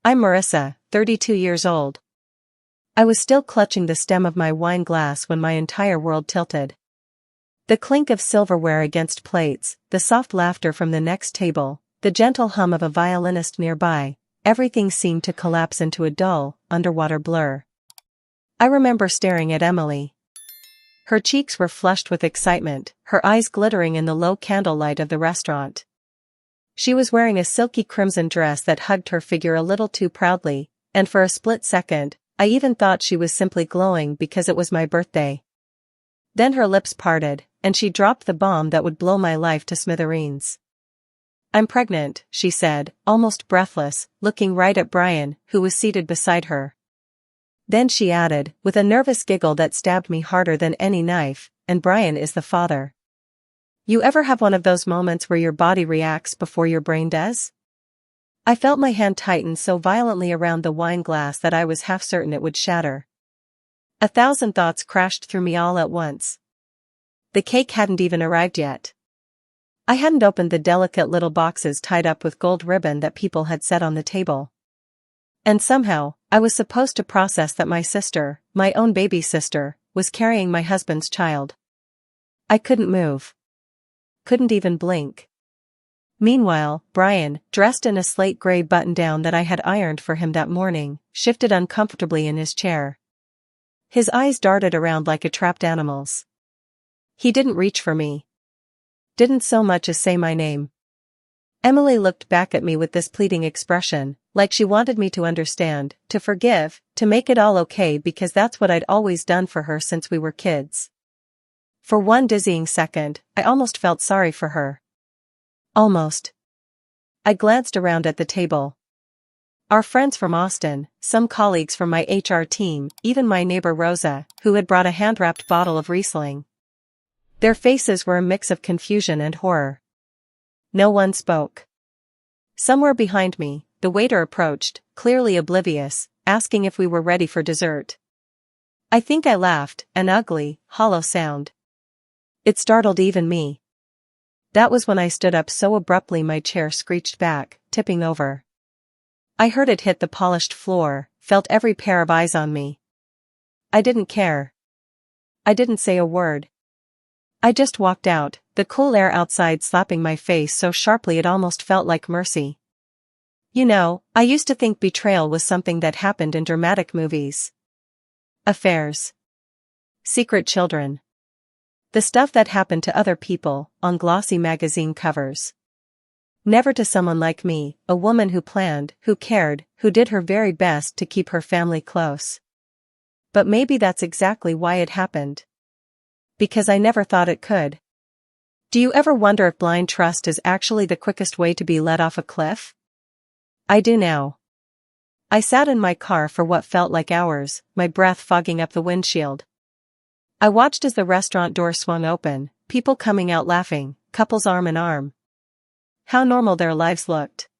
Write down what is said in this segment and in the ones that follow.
I'm Marissa, 32 years old. I was still clutching the stem of my wine glass when my entire world tilted. The clink of silverware against plates, the soft laughter from the next table, the gentle hum of a violinist nearby, everything seemed to collapse into a dull, underwater blur. I remember staring at Emily. Her cheeks were flushed with excitement, her eyes glittering in the low candlelight of the restaurant. She was wearing a silky crimson dress that hugged her figure a little too proudly, and for a split second, I even thought she was simply glowing because it was my birthday. Then her lips parted, and she dropped the bomb that would blow my life to smithereens. "I'm pregnant," she said, almost breathless, looking right at Brian, who was seated beside her. Then she added, with a nervous giggle that stabbed me harder than any knife, "And Brian is the father." You ever have one of those moments where your body reacts before your brain does? I felt my hand tighten so violently around the wine glass that I was half certain it would shatter. 1,000 thoughts crashed through me all at once. The cake hadn't even arrived yet. I hadn't opened the delicate little boxes tied up with gold ribbon that people had set on the table. And somehow, I was supposed to process that my sister, my own baby sister, was carrying my husband's child. I couldn't move. Couldn't even blink. Meanwhile, Brian, dressed in a slate gray button-down that I had ironed for him that morning, shifted uncomfortably in his chair. His eyes darted around like a trapped animal's. He didn't reach for me. Didn't so much as say my name. Emily looked back at me with this pleading expression, like she wanted me to understand, to forgive, to make it all okay because that's what I'd always done for her since we were kids. For one dizzying second, I almost felt sorry for her. Almost. I glanced around at the table. Our friends from Austin, some colleagues from my HR team, even my neighbor Rosa, who had brought a hand-wrapped bottle of Riesling. Their faces were a mix of confusion and horror. No one spoke. Somewhere behind me, the waiter approached, clearly oblivious, asking if we were ready for dessert. I think I laughed, an ugly, hollow sound. It startled even me. That was when I stood up so abruptly my chair screeched back, tipping over. I heard it hit the polished floor, felt every pair of eyes on me. I didn't care. I didn't say a word. I just walked out, the cool air outside slapping my face so sharply it almost felt like mercy. You know, I used to think betrayal was something that happened in dramatic movies. Affairs. Secret children. The stuff that happened to other people, on glossy magazine covers. Never to someone like me, a woman who planned, who cared, who did her very best to keep her family close. But maybe that's exactly why it happened. Because I never thought it could. Do you ever wonder if blind trust is actually the quickest way to be let off a cliff? I do now. I sat in my car for what felt like hours, my breath fogging up the windshield. I watched as the restaurant door swung open, people coming out laughing, couples arm in arm. How normal their lives looked.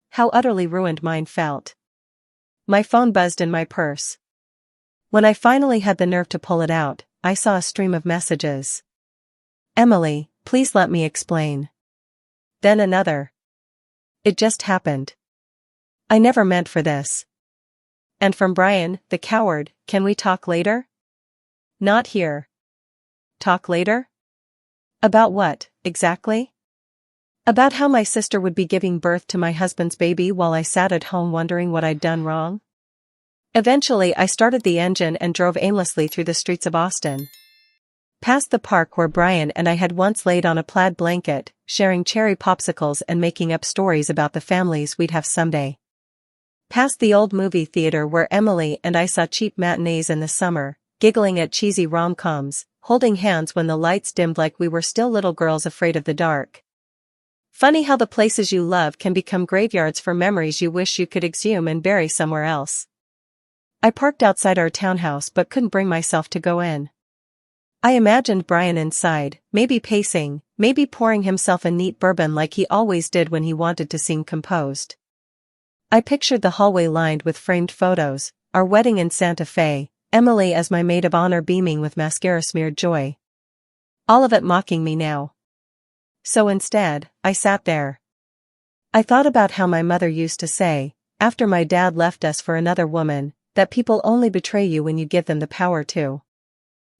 How utterly ruined mine felt. My phone buzzed in my purse. When I finally had the nerve to pull it out, I saw a stream of messages. "Emily, please let me explain." Then another. "It just happened. I never meant for this." And from Brian, the coward, "Can we talk later?" Not here. Talk later? About what, exactly? About how my sister would be giving birth to my husband's baby while I sat at home wondering what I'd done wrong? Eventually I started the engine and drove aimlessly through the streets of Austin. Past the park where Brian and I had once laid on a plaid blanket, sharing cherry popsicles and making up stories about the families we'd have someday. Past the old movie theater where Emily and I saw cheap matinees in the summer, giggling at cheesy rom-coms, holding hands when the lights dimmed like we were still little girls afraid of the dark. Funny how the places you love can become graveyards for memories you wish you could exhume and bury somewhere else. I parked outside our townhouse but couldn't bring myself to go in. I imagined Brian inside, maybe pacing, maybe pouring himself a neat bourbon like he always did when he wanted to seem composed. I pictured the hallway lined with framed photos, our wedding in Santa Fe, Emily as my maid of honor beaming with mascara-smeared joy. All of it mocking me now. So instead, I sat there. I thought about how my mother used to say, after my dad left us for another woman, that people only betray you when you give them the power to.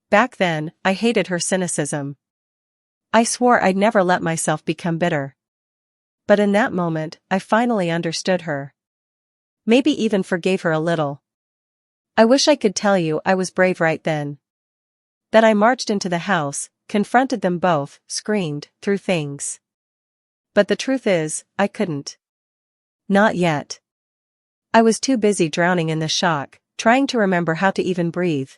Back then, I hated her cynicism. I swore I'd never let myself become bitter. But in that moment, I finally understood her. Maybe even forgave her a little. I wish I could tell you I was brave right then. That I marched into the house, confronted them both, screamed, threw things. But the truth is, I couldn't. Not yet. I was too busy drowning in the shock, trying to remember how to even breathe.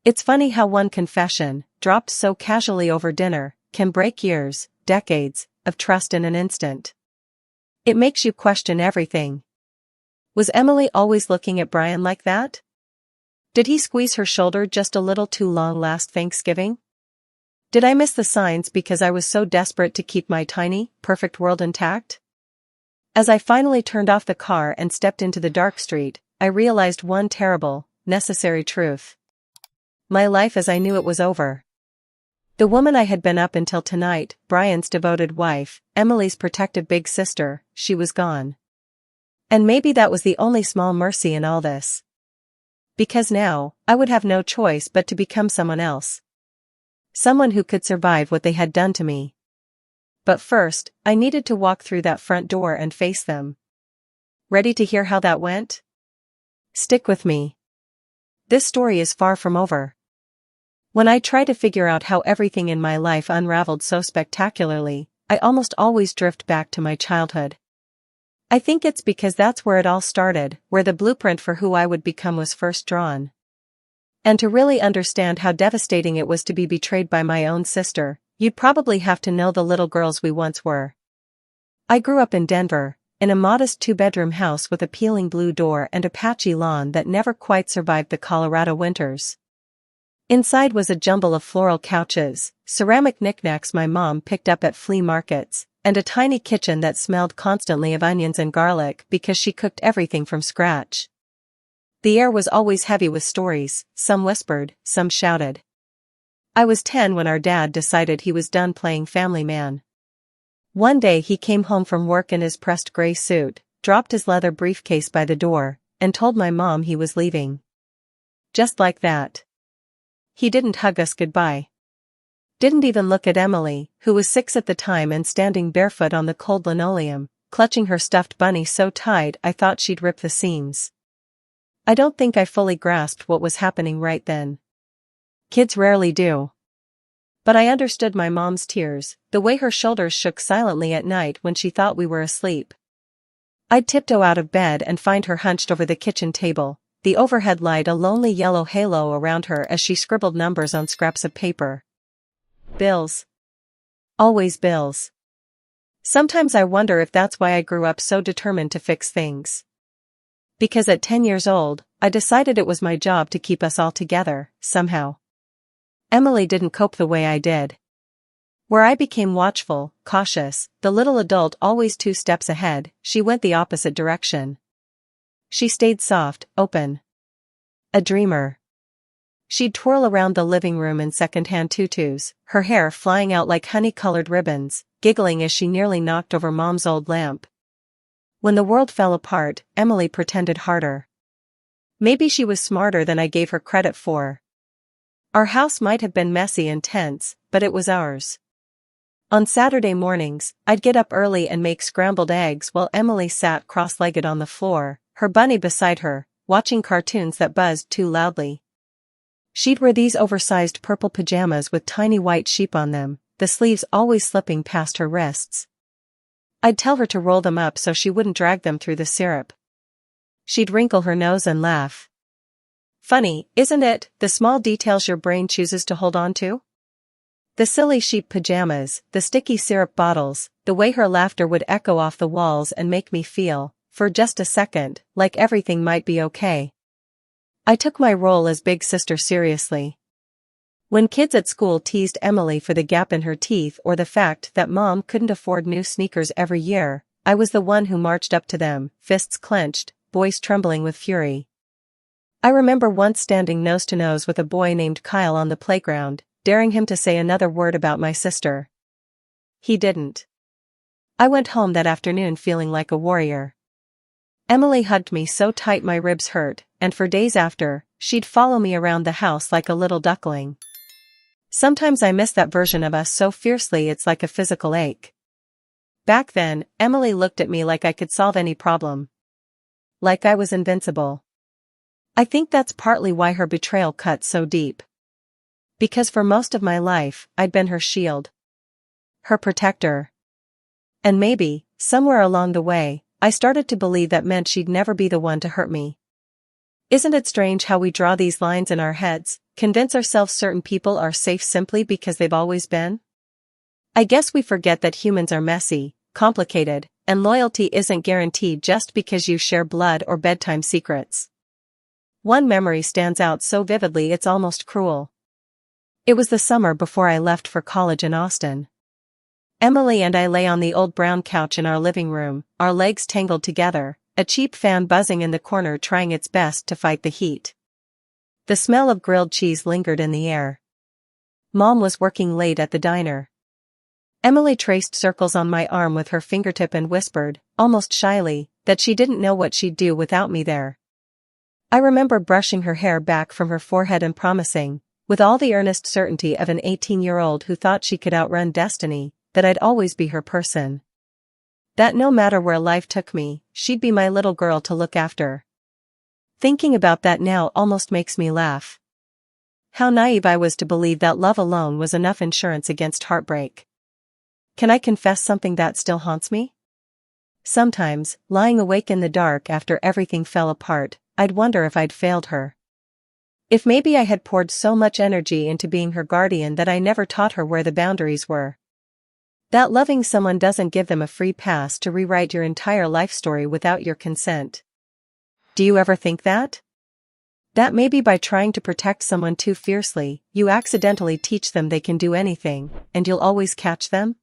It's funny how one confession, dropped so casually over dinner, can break years, decades, of trust in an instant. It makes you question everything. Was Emily always looking at Brian like that? Did he squeeze her shoulder just a little too long last Thanksgiving? Did I miss the signs because I was so desperate to keep my tiny, perfect world intact? As I finally turned off the car and stepped into the dark street, I realized one terrible, necessary truth. My life as I knew it was over. The woman I had been up until tonight, Brian's devoted wife, Emily's protective big sister, she was gone. And maybe that was the only small mercy in all this. Because now, I would have no choice but to become someone else. Someone who could survive what they had done to me. But first, I needed to walk through that front door and face them. Ready to hear how that went? Stick with me. This story is far from over. When I try to figure out how everything in my life unraveled so spectacularly, I almost always drift back to my childhood. I think it's because that's where it all started, where the blueprint for who I would become was first drawn. And to really understand how devastating it was to be betrayed by my own sister, you'd probably have to know the little girls we once were. I grew up in Denver, in a modest two-bedroom house with a peeling blue door and a patchy lawn that never quite survived the Colorado winters. Inside was a jumble of floral couches, ceramic knickknacks my mom picked up at flea markets, and a tiny kitchen that smelled constantly of onions and garlic because she cooked everything from scratch. The air was always heavy with stories, some whispered, some shouted. I was 10 when our dad decided he was done playing family man. One day he came home from work in his pressed gray suit, dropped his leather briefcase by the door, and told my mom he was leaving. Just like that. He didn't hug us goodbye. Didn't even look at Emily, who was 6 at the time and standing barefoot on the cold linoleum, clutching her stuffed bunny so tight I thought she'd rip the seams. I don't think I fully grasped what was happening right then. Kids rarely do. But I understood my mom's tears, the way her shoulders shook silently at night when she thought we were asleep. I'd tiptoe out of bed and find her hunched over the kitchen table, the overhead light a lonely yellow halo around her as she scribbled numbers on scraps of paper. Bills. Always bills. Sometimes I wonder if that's why I grew up so determined to fix things. Because at 10 years old, I decided it was my job to keep us all together, somehow. Emily didn't cope the way I did. Where I became watchful, cautious, the little adult always 2 steps ahead, she went the opposite direction. She stayed soft, open. A dreamer. She'd twirl around the living room in second-hand tutus, her hair flying out like honey-colored ribbons, giggling as she nearly knocked over Mom's old lamp. When the world fell apart, Emily pretended harder. Maybe she was smarter than I gave her credit for. Our house might have been messy and tense, but it was ours. On Saturday mornings, I'd get up early and make scrambled eggs while Emily sat cross-legged on the floor, her bunny beside her, watching cartoons that buzzed too loudly. She'd wear these oversized purple pajamas with tiny white sheep on them, the sleeves always slipping past her wrists. I'd tell her to roll them up so she wouldn't drag them through the syrup. She'd wrinkle her nose and laugh. Funny, isn't it, the small details your brain chooses to hold on to? The silly sheep pajamas, the sticky syrup bottles, the way her laughter would echo off the walls and make me feel, for just a second, like everything might be okay. I took my role as big sister seriously. When kids at school teased Emily for the gap in her teeth or the fact that Mom couldn't afford new sneakers every year, I was the one who marched up to them, fists clenched, voice trembling with fury. I remember once standing nose to nose with a boy named Kyle on the playground, daring him to say another word about my sister. He didn't. I went home that afternoon feeling like a warrior. Emily hugged me so tight my ribs hurt, and for days after, she'd follow me around the house like a little duckling. Sometimes I miss that version of us so fiercely it's like a physical ache. Back then, Emily looked at me like I could solve any problem. Like I was invincible. I think that's partly why her betrayal cut so deep. Because for most of my life, I'd been her shield. Her protector. And maybe, somewhere along the way, I started to believe that meant she'd never be the one to hurt me. Isn't it strange how we draw these lines in our heads, convince ourselves certain people are safe simply because they've always been? I guess we forget that humans are messy, complicated, and loyalty isn't guaranteed just because you share blood or bedtime secrets. One memory stands out so vividly it's almost cruel. It was the summer before I left for college in Austin. Emily and I lay on the old brown couch in our living room, our legs tangled together, a cheap fan buzzing in the corner trying its best to fight the heat. The smell of grilled cheese lingered in the air. Mom was working late at the diner. Emily traced circles on my arm with her fingertip and whispered, almost shyly, that she didn't know what she'd do without me there. I remember brushing her hair back from her forehead and promising, with all the earnest certainty of an 18-year-old who thought she could outrun destiny, that I'd always be her person. That no matter where life took me, she'd be my little girl to look after. Thinking about that now almost makes me laugh. How naive I was to believe that love alone was enough insurance against heartbreak. Can I confess something that still haunts me? Sometimes, lying awake in the dark after everything fell apart, I'd wonder if I'd failed her. If maybe I had poured so much energy into being her guardian that I never taught her where the boundaries were. That loving someone doesn't give them a free pass to rewrite your entire life story without your consent. Do you ever think that? That maybe by trying to protect someone too fiercely, you accidentally teach them they can do anything, and you'll always catch them?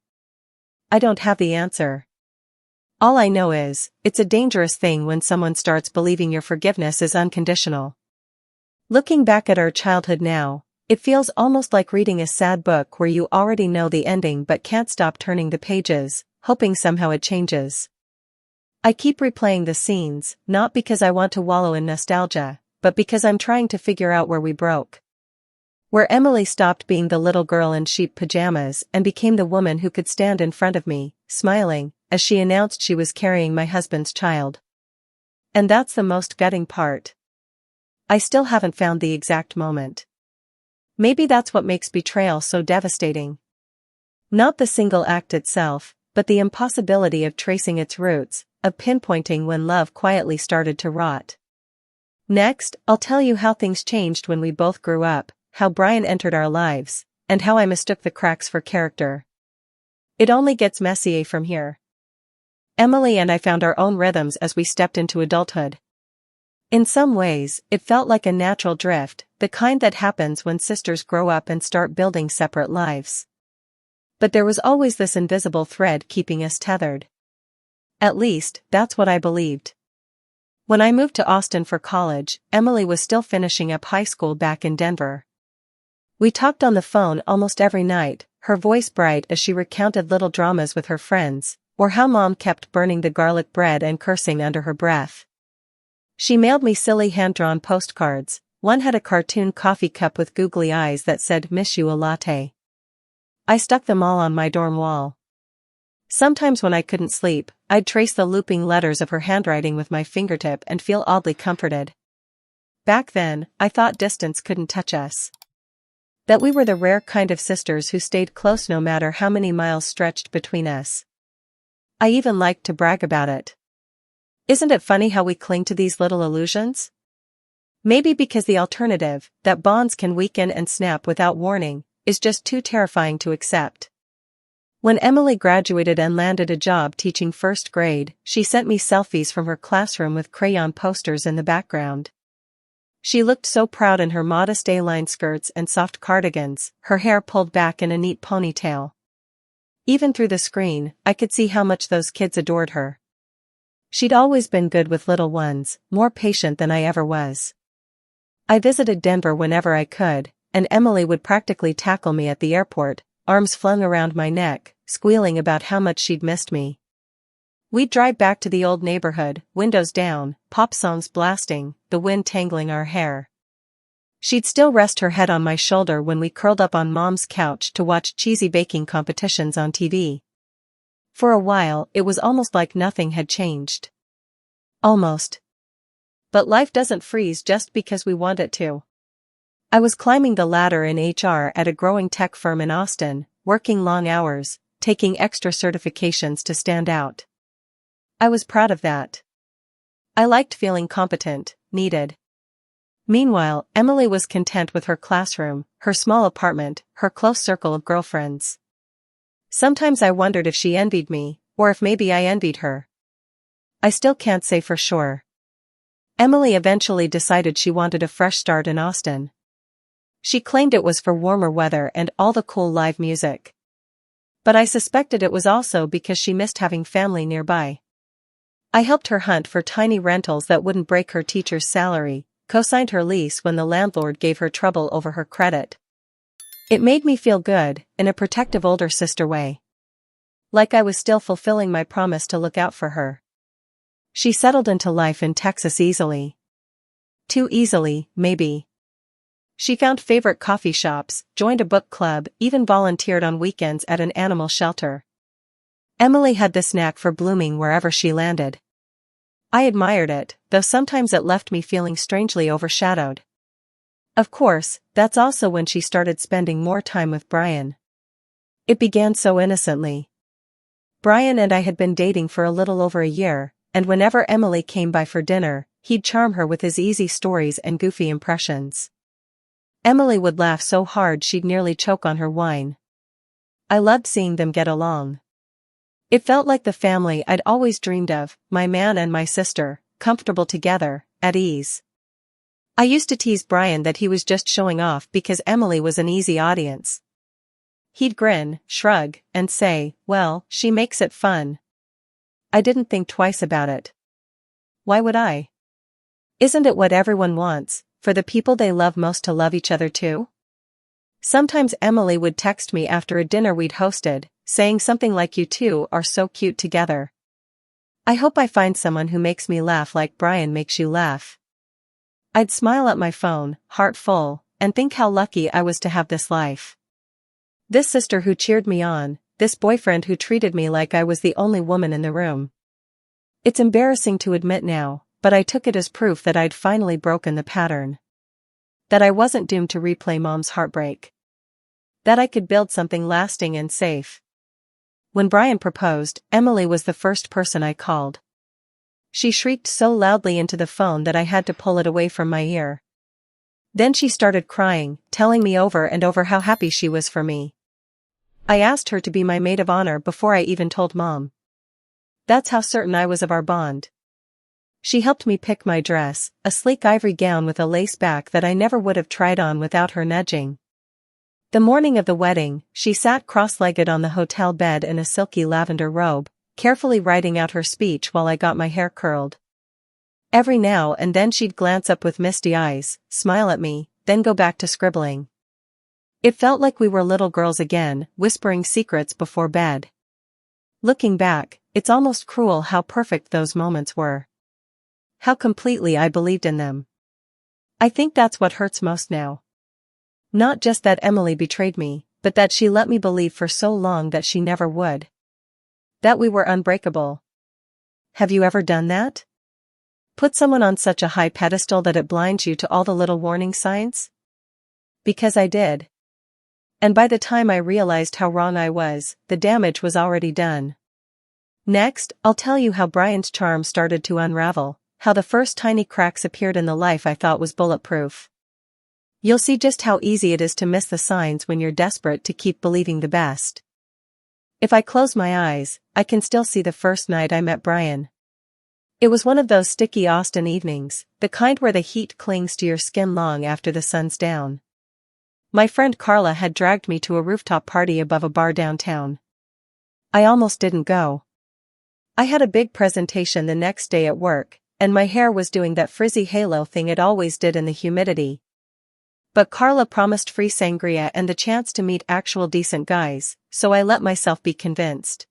I don't have the answer. All I know is, it's a dangerous thing when someone starts believing your forgiveness is unconditional. Looking back at our childhood now, it feels almost like reading a sad book where you already know the ending but can't stop turning the pages, hoping somehow it changes. I keep replaying the scenes, not because I want to wallow in nostalgia, but because I'm trying to figure out where we broke. Where Emily stopped being the little girl in sheep pajamas and became the woman who could stand in front of me, smiling, as she announced she was carrying my husband's child. And that's the most gutting part. I still haven't found the exact moment. Maybe that's what makes betrayal so devastating. Not the single act itself, but the impossibility of tracing its roots, of pinpointing when love quietly started to rot. Next, I'll tell you how things changed when we both grew up, how Brian entered our lives, and how I mistook the cracks for character. It only gets messier from here. Emily and I found our own rhythms as we stepped into adulthood. In some ways, it felt like a natural drift, the kind that happens when sisters grow up and start building separate lives. But there was always this invisible thread keeping us tethered. At least, that's what I believed. When I moved to Austin for college, Emily was still finishing up high school back in Denver. We talked on the phone almost every night, her voice bright as she recounted little dramas with her friends, or how Mom kept burning the garlic bread and cursing under her breath. She mailed me silly hand-drawn postcards. One had a cartoon coffee cup with googly eyes that said "Miss you a latte." I stuck them all on my dorm wall. Sometimes when I couldn't sleep, I'd trace the looping letters of her handwriting with my fingertip and feel oddly comforted. Back then, I thought distance couldn't touch us. That we were the rare kind of sisters who stayed close no matter how many miles stretched between us. I even liked to brag about it. Isn't it funny how we cling to these little illusions? Maybe because the alternative, that bonds can weaken and snap without warning, is just too terrifying to accept. When Emily graduated and landed a job teaching first grade, she sent me selfies from her classroom with crayon posters in the background. She looked so proud in her modest A-line skirts and soft cardigans, her hair pulled back in a neat ponytail. Even through the screen, I could see how much those kids adored her. She'd always been good with little ones, more patient than I ever was. I visited Denver whenever I could, and Emily would practically tackle me at the airport, arms flung around my neck, squealing about how much she'd missed me. We'd drive back to the old neighborhood, windows down, pop songs blasting, the wind tangling our hair. She'd still rest her head on my shoulder when we curled up on Mom's couch to watch cheesy baking competitions on TV. For a while, it was almost like nothing had changed. Almost. But life doesn't freeze just because we want it to. I was climbing the ladder in HR at a growing tech firm in Austin, working long hours, taking extra certifications to stand out. I was proud of that. I liked feeling competent, needed. Meanwhile, Emily was content with her classroom, her small apartment, her close circle of girlfriends. Sometimes I wondered if she envied me, or if maybe I envied her. I still can't say for sure. Emily eventually decided she wanted a fresh start in Austin. She claimed it was for warmer weather and all the cool live music. But I suspected it was also because she missed having family nearby. I helped her hunt for tiny rentals that wouldn't break her teacher's salary, co-signed her lease when the landlord gave her trouble over her credit. It made me feel good, in a protective older sister way. Like I was still fulfilling my promise to look out for her. She settled into life in Texas easily. Too easily, maybe. She found favorite coffee shops, joined a book club, even volunteered on weekends at an animal shelter. Emily had this knack for blooming wherever she landed. I admired it, though sometimes it left me feeling strangely overshadowed. Of course, that's also when she started spending more time with Brian. It began so innocently. Brian and I had been dating for a little over a year, and whenever Emily came by for dinner, he'd charm her with his easy stories and goofy impressions. Emily would laugh so hard she'd nearly choke on her wine. I loved seeing them get along. It felt like the family I'd always dreamed of, my man and my sister, comfortable together, at ease. I used to tease Brian that he was just showing off because Emily was an easy audience. He'd grin, shrug, and say, "Well, she makes it fun." I didn't think twice about it. Why would I? Isn't it what everyone wants, for the people they love most to love each other too? Sometimes Emily would text me after a dinner we'd hosted, saying something like, "You two are so cute together. I hope I find someone who makes me laugh like Brian makes you laugh." I'd smile at my phone, heart full, and think how lucky I was to have this life. This sister who cheered me on, this boyfriend who treated me like I was the only woman in the room. It's embarrassing to admit now, but I took it as proof that I'd finally broken the pattern. That I wasn't doomed to replay Mom's heartbreak. That I could build something lasting and safe. When Brian proposed, Emily was the first person I called. She shrieked so loudly into the phone that I had to pull it away from my ear. Then she started crying, telling me over and over how happy she was for me. I asked her to be my maid of honor before I even told Mom. That's how certain I was of our bond. She helped me pick my dress, a sleek ivory gown with a lace back that I never would have tried on without her nudging. The morning of the wedding, she sat cross-legged on the hotel bed in a silky lavender robe, carefully writing out her speech while I got my hair curled. Every now and then she'd glance up with misty eyes, smile at me, then go back to scribbling. It felt like we were little girls again, whispering secrets before bed. Looking back, it's almost cruel how perfect those moments were. How completely I believed in them. I think that's what hurts most now. Not just that Emily betrayed me, but that she let me believe for so long that she never would. That we were unbreakable. Have you ever done that? Put someone on such a high pedestal that it blinds you to all the little warning signs? Because I did. And by the time I realized how wrong I was, the damage was already done. Next, I'll tell you how Brian's charm started to unravel, how the first tiny cracks appeared in the life I thought was bulletproof. You'll see just how easy it is to miss the signs when you're desperate to keep believing the best. If I close my eyes, I can still see the first night I met Brian. It was one of those sticky Austin evenings, the kind where the heat clings to your skin long after the sun's down. My friend Carla had dragged me to a rooftop party above a bar downtown. I almost didn't go. I had a big presentation the next day at work, and my hair was doing that frizzy halo thing it always did in the humidity. But Carla promised free sangria and the chance to meet actual decent guys, so I let myself be convinced.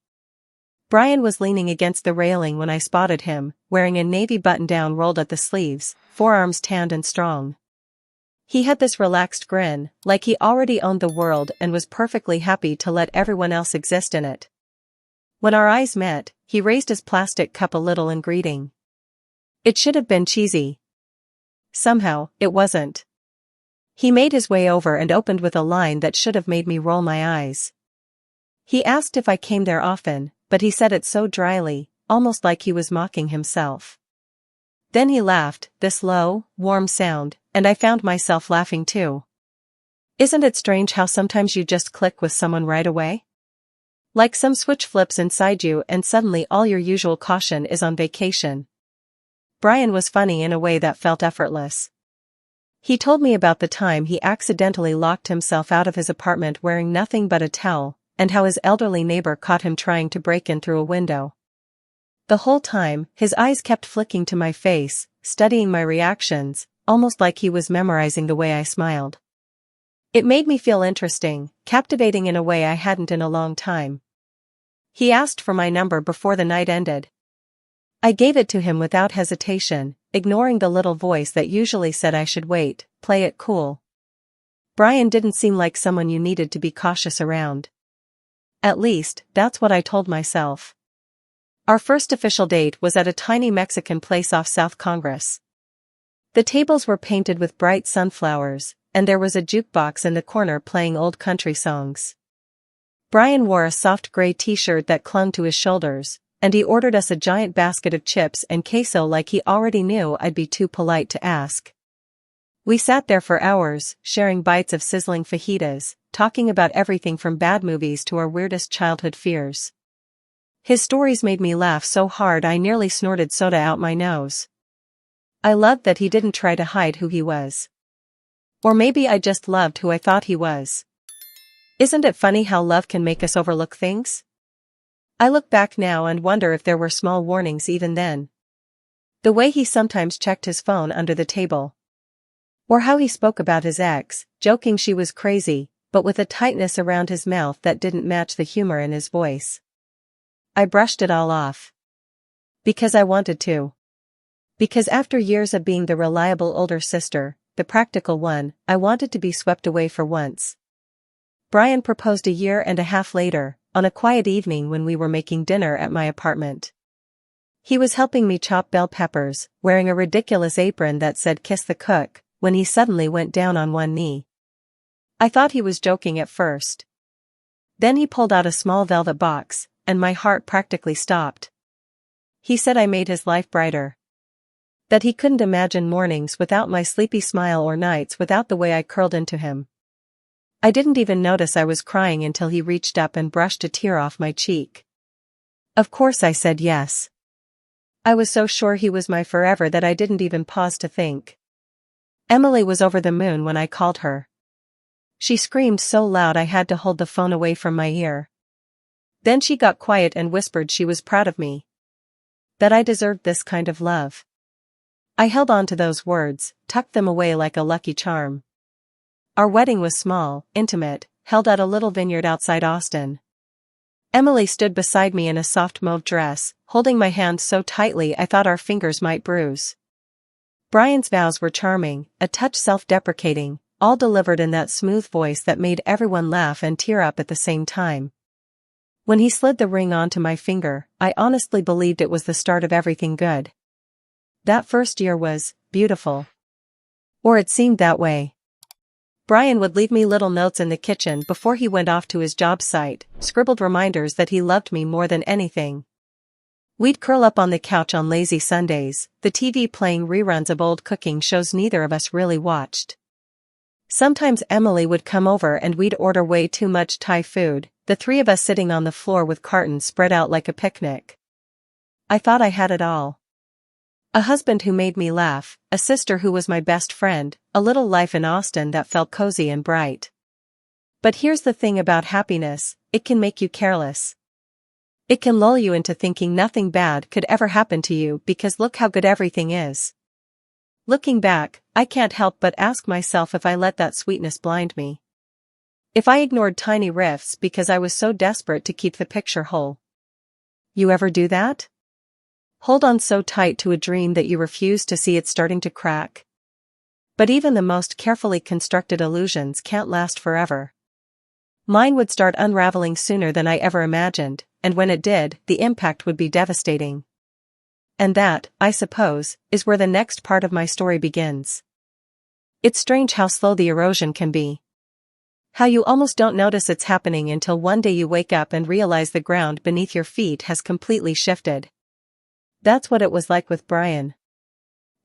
Brian was leaning against the railing when I spotted him, wearing a navy button-down rolled at the sleeves, forearms tanned and strong. He had this relaxed grin, like he already owned the world and was perfectly happy to let everyone else exist in it. When our eyes met, he raised his plastic cup a little in greeting. It should have been cheesy. Somehow, it wasn't. He made his way over and opened with a line that should have made me roll my eyes. He asked if I came there often, but he said it so dryly, almost like he was mocking himself. Then he laughed, this low, warm sound, and I found myself laughing too. Isn't it strange how sometimes you just click with someone right away? Like some switch flips inside you and suddenly all your usual caution is on vacation. Brian was funny in a way that felt effortless. He told me about the time he accidentally locked himself out of his apartment wearing nothing but a towel, and how his elderly neighbor caught him trying to break in through a window. The whole time, his eyes kept flicking to my face, studying my reactions, almost like he was memorizing the way I smiled. It made me feel interesting, captivating in a way I hadn't in a long time. He asked for my number before the night ended. I gave it to him without hesitation, ignoring the little voice that usually said I should wait, play it cool. Brian didn't seem like someone you needed to be cautious around. At least, that's what I told myself. Our first official date was at a tiny Mexican place off South Congress. The tables were painted with bright sunflowers, and there was a jukebox in the corner playing old country songs. Brian wore a soft gray t-shirt that clung to his shoulders, and he ordered us a giant basket of chips and queso like he already knew I'd be too polite to ask. We sat there for hours, sharing bites of sizzling fajitas, talking about everything from bad movies to our weirdest childhood fears. His stories made me laugh so hard I nearly snorted soda out my nose. I loved that he didn't try to hide who he was. Or maybe I just loved who I thought he was. Isn't it funny how love can make us overlook things? I look back now and wonder if there were small warnings even then. The way he sometimes checked his phone under the table. Or how he spoke about his ex, joking she was crazy, but with a tightness around his mouth that didn't match the humor in his voice. I brushed it all off. Because I wanted to. Because after years of being the reliable older sister, the practical one, I wanted to be swept away for once. Brian proposed a year and a half later, on a quiet evening when we were making dinner at my apartment. He was helping me chop bell peppers, wearing a ridiculous apron that said "Kiss the Cook," when he suddenly went down on one knee. I thought he was joking at first. Then he pulled out a small velvet box, and my heart practically stopped. He said I made his life brighter. That he couldn't imagine mornings without my sleepy smile or nights without the way I curled into him. I didn't even notice I was crying until he reached up and brushed a tear off my cheek. Of course I said yes. I was so sure he was my forever that I didn't even pause to think. Emily was over the moon when I called her. She screamed so loud I had to hold the phone away from my ear. Then she got quiet and whispered she was proud of me. That I deserved this kind of love. I held on to those words, tucked them away like a lucky charm. Our wedding was small, intimate, held at a little vineyard outside Austin. Emily stood beside me in a soft mauve dress, holding my hand so tightly I thought our fingers might bruise. Brian's vows were charming, a touch self-deprecating, all delivered in that smooth voice that made everyone laugh and tear up at the same time. When he slid the ring onto my finger, I honestly believed it was the start of everything good. That first year was beautiful. Or it seemed that way. Brian would leave me little notes in the kitchen before he went off to his job site, scribbled reminders that he loved me more than anything. We'd curl up on the couch on lazy Sundays, the TV playing reruns of old cooking shows neither of us really watched. Sometimes Emily would come over and we'd order way too much Thai food, the three of us sitting on the floor with cartons spread out like a picnic. I thought I had it all. A husband who made me laugh, a sister who was my best friend, a little life in Austin that felt cozy and bright. But here's the thing about happiness, it can make you careless. It can lull you into thinking nothing bad could ever happen to you because look how good everything is. Looking back, I can't help but ask myself if I let that sweetness blind me. If I ignored tiny rifts because I was so desperate to keep the picture whole. You ever do that? Hold on so tight to a dream that you refuse to see it starting to crack. But even the most carefully constructed illusions can't last forever. Mine would start unraveling sooner than I ever imagined, and when it did, the impact would be devastating. And that, I suppose, is where the next part of my story begins. It's strange how slow the erosion can be. How you almost don't notice it's happening until one day you wake up and realize the ground beneath your feet has completely shifted. That's what it was like with Brian.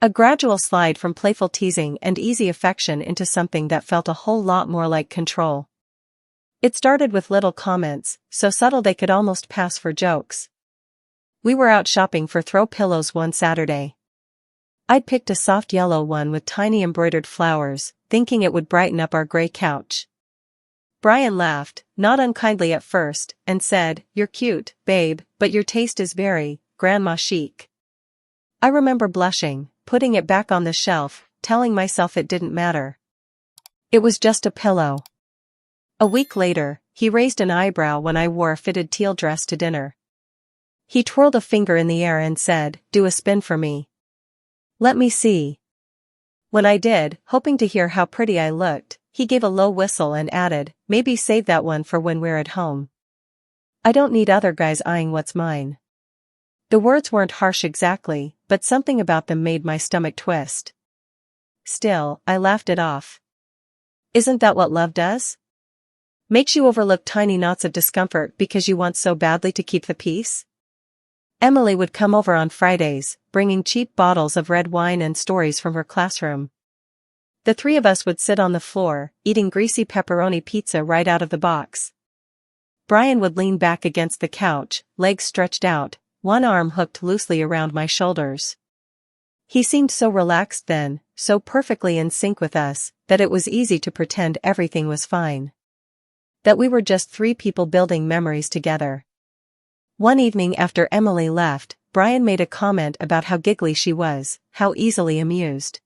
A gradual slide from playful teasing and easy affection into something that felt a whole lot more like control. It started with little comments, so subtle they could almost pass for jokes. We were out shopping for throw pillows one Saturday. I'd picked a soft yellow one with tiny embroidered flowers, thinking it would brighten up our gray couch. Brian laughed, not unkindly at first, and said, "You're cute, babe, but your taste is very, grandma chic." I remember blushing, putting it back on the shelf, telling myself it didn't matter. It was just a pillow. A week later, he raised an eyebrow when I wore a fitted teal dress to dinner. He twirled a finger in the air and said, "Do a spin for me." "Let me see." When I did, hoping to hear how pretty I looked, he gave a low whistle and added, "Maybe save that one for when we're at home. I don't need other guys eyeing what's mine." The words weren't harsh exactly, but something about them made my stomach twist. Still, I laughed it off. Isn't that what love does? Makes you overlook tiny knots of discomfort because you want so badly to keep the peace? Emily would come over on Fridays, bringing cheap bottles of red wine and stories from her classroom. The three of us would sit on the floor, eating greasy pepperoni pizza right out of the box. Brian would lean back against the couch, legs stretched out, one arm hooked loosely around my shoulders. He seemed so relaxed then, so perfectly in sync with us, that it was easy to pretend everything was fine. That we were just three people building memories together. One evening after Emily left, Brian made a comment about how giggly she was, how easily amused.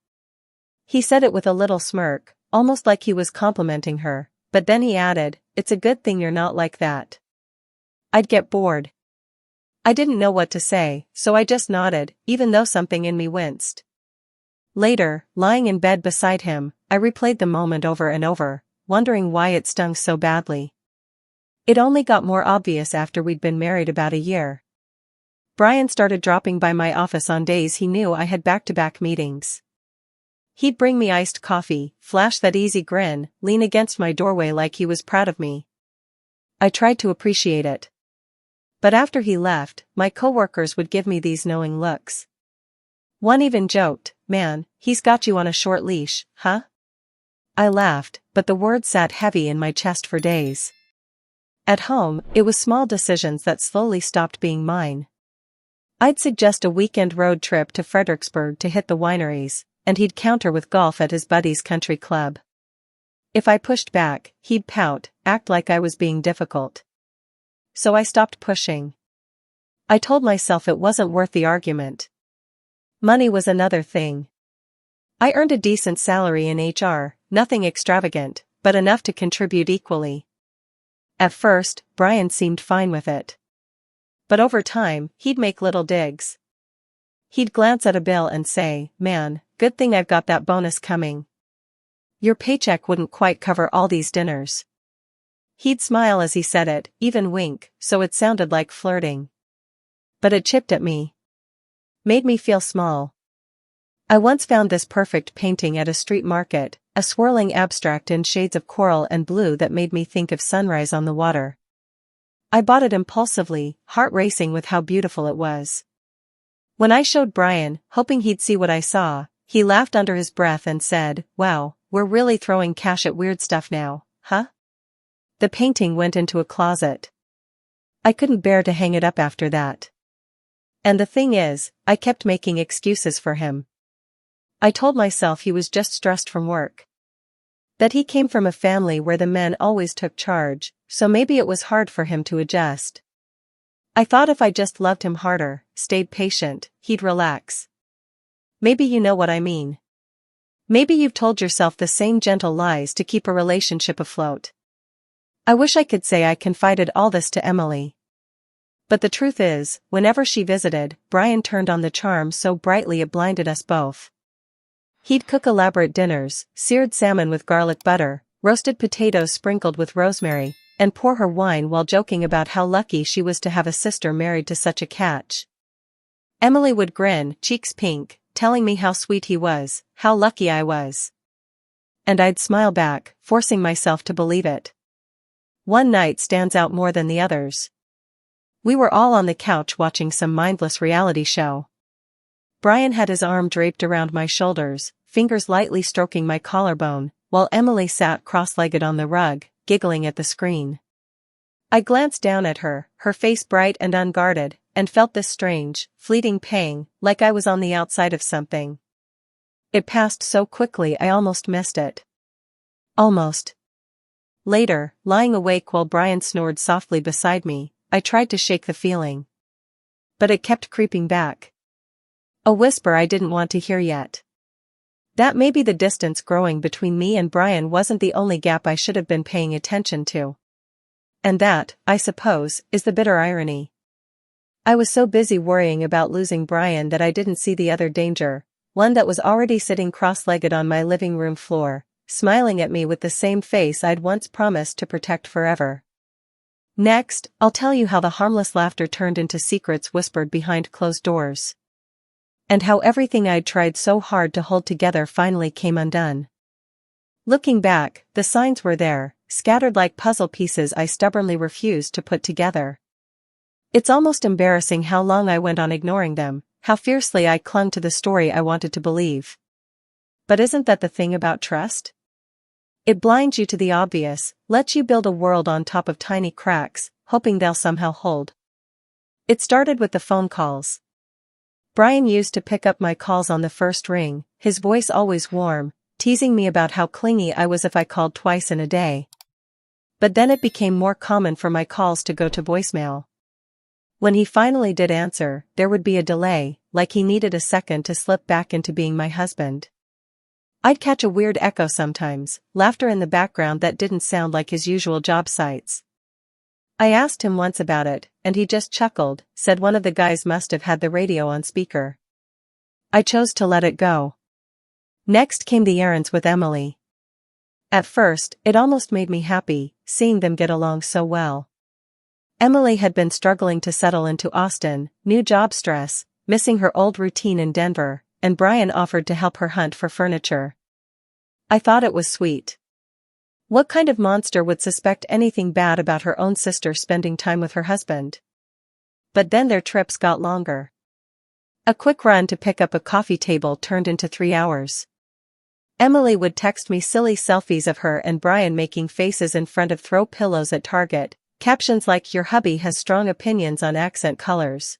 He said it with a little smirk, almost like he was complimenting her, but then he added, "It's a good thing you're not like that." I'd get bored. I didn't know what to say, so I just nodded, even though something in me winced. Later, lying in bed beside him, I replayed the moment over and over, wondering why it stung so badly. It only got more obvious after we'd been married about a year. Brian started dropping by my office on days he knew I had back-to-back meetings. He'd bring me iced coffee, flash that easy grin, lean against my doorway like he was proud of me. I tried to appreciate it. But after he left, my coworkers would give me these knowing looks. One even joked, "Man, he's got you on a short leash, huh?" I laughed, but the words sat heavy in my chest for days. At home, it was small decisions that slowly stopped being mine. I'd suggest a weekend road trip to Fredericksburg to hit the wineries, and he'd counter with golf at his buddy's country club. If I pushed back, he'd pout, act like I was being difficult. So I stopped pushing. I told myself it wasn't worth the argument. Money was another thing. I earned a decent salary in HR, nothing extravagant, but enough to contribute equally. At first, Brian seemed fine with it. But over time, he'd make little digs. He'd glance at a bill and say, "Man, good thing I've got that bonus coming. Your paycheck wouldn't quite cover all these dinners." He'd smile as he said it, even wink, so it sounded like flirting. But it chipped at me. Made me feel small. I once found this perfect painting at a street market, a swirling abstract in shades of coral and blue that made me think of sunrise on the water. I bought it impulsively, heart racing with how beautiful it was. When I showed Brian, hoping he'd see what I saw, he laughed under his breath and said, "Wow, we're really throwing cash at weird stuff now, huh?" The painting went into a closet. I couldn't bear to hang it up after that. And the thing is, I kept making excuses for him. I told myself he was just stressed from work. That he came from a family where the men always took charge, so maybe it was hard for him to adjust. I thought if I just loved him harder, stayed patient, he'd relax. Maybe you know what I mean. Maybe you've told yourself the same gentle lies to keep a relationship afloat. I wish I could say I confided all this to Emily. But the truth is, whenever she visited, Brian turned on the charm so brightly it blinded us both. He'd cook elaborate dinners, seared salmon with garlic butter, roasted potatoes sprinkled with rosemary, and pour her wine while joking about how lucky she was to have a sister married to such a catch. Emily would grin, cheeks pink, telling me how sweet he was, how lucky I was. And I'd smile back, forcing myself to believe it. One night stands out more than the others. We were all on the couch watching some mindless reality show. Brian had his arm draped around my shoulders, fingers lightly stroking my collarbone, while Emily sat cross-legged on the rug, giggling at the screen. I glanced down at her, her face bright and unguarded, and felt this strange, fleeting pang, like I was on the outside of something. It passed so quickly I almost missed it. Almost. Later, lying awake while Brian snored softly beside me, I tried to shake the feeling. But it kept creeping back. A whisper I didn't want to hear yet. That maybe the distance growing between me and Brian wasn't the only gap I should have been paying attention to. And that, I suppose, is the bitter irony. I was so busy worrying about losing Brian that I didn't see the other danger, one that was already sitting cross-legged on my living room floor, smiling at me with the same face I'd once promised to protect forever. Next, I'll tell you how the harmless laughter turned into secrets whispered behind closed doors. And how everything I'd tried so hard to hold together finally came undone. Looking back, the signs were there, scattered like puzzle pieces I stubbornly refused to put together. It's almost embarrassing how long I went on ignoring them, how fiercely I clung to the story I wanted to believe. But isn't that the thing about trust? It blinds you to the obvious, lets you build a world on top of tiny cracks, hoping they'll somehow hold. It started with the phone calls. Brian used to pick up my calls on the first ring, his voice always warm, teasing me about how clingy I was if I called twice in a day. But then it became more common for my calls to go to voicemail. When he finally did answer, there would be a delay, like he needed a second to slip back into being my husband. I'd catch a weird echo sometimes, laughter in the background that didn't sound like his usual job sites. I asked him once about it, and he just chuckled, said one of the guys must have had the radio on speaker. I chose to let it go. Next came the errands with Emily. At first, it almost made me happy, seeing them get along so well. Emily had been struggling to settle into Austin, new job stress, missing her old routine in Denver, and Brian offered to help her hunt for furniture. I thought it was sweet. What kind of monster would suspect anything bad about her own sister spending time with her husband? But then their trips got longer. A quick run to pick up a coffee table turned into 3 hours. Emily would text me silly selfies of her and Brian making faces in front of throw pillows at Target, captions like "Your hubby has strong opinions on accent colors."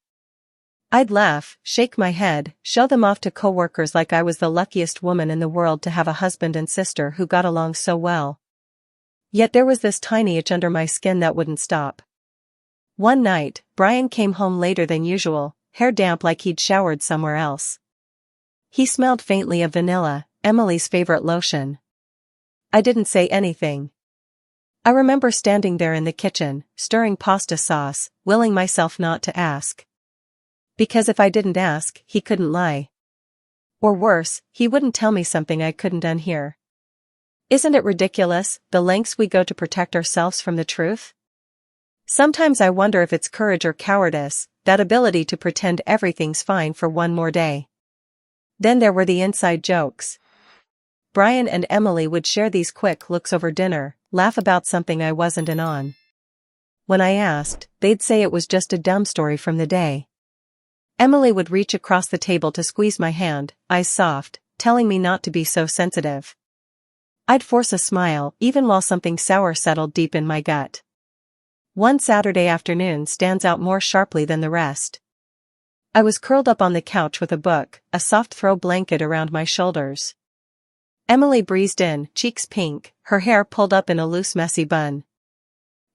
I'd laugh, shake my head, show them off to coworkers like I was the luckiest woman in the world to have a husband and sister who got along so well. Yet there was this tiny itch under my skin that wouldn't stop. One night, Brian came home later than usual, hair damp like he'd showered somewhere else. He smelled faintly of vanilla, Emily's favorite lotion. I didn't say anything. I remember standing there in the kitchen, stirring pasta sauce, willing myself not to ask. Because if I didn't ask, he couldn't lie. Or worse, he wouldn't tell me something I couldn't unhear. Isn't it ridiculous, the lengths we go to protect ourselves from the truth? Sometimes I wonder if it's courage or cowardice, that ability to pretend everything's fine for one more day. Then there were the inside jokes. Brian and Emily would share these quick looks over dinner, laugh about something I wasn't in on. When I asked, they'd say it was just a dumb story from the day. Emily would reach across the table to squeeze my hand, eyes soft, telling me not to be so sensitive. I'd force a smile, even while something sour settled deep in my gut. One Saturday afternoon stands out more sharply than the rest. I was curled up on the couch with a book, a soft throw blanket around my shoulders. Emily breezed in, cheeks pink, her hair pulled up in a loose messy bun.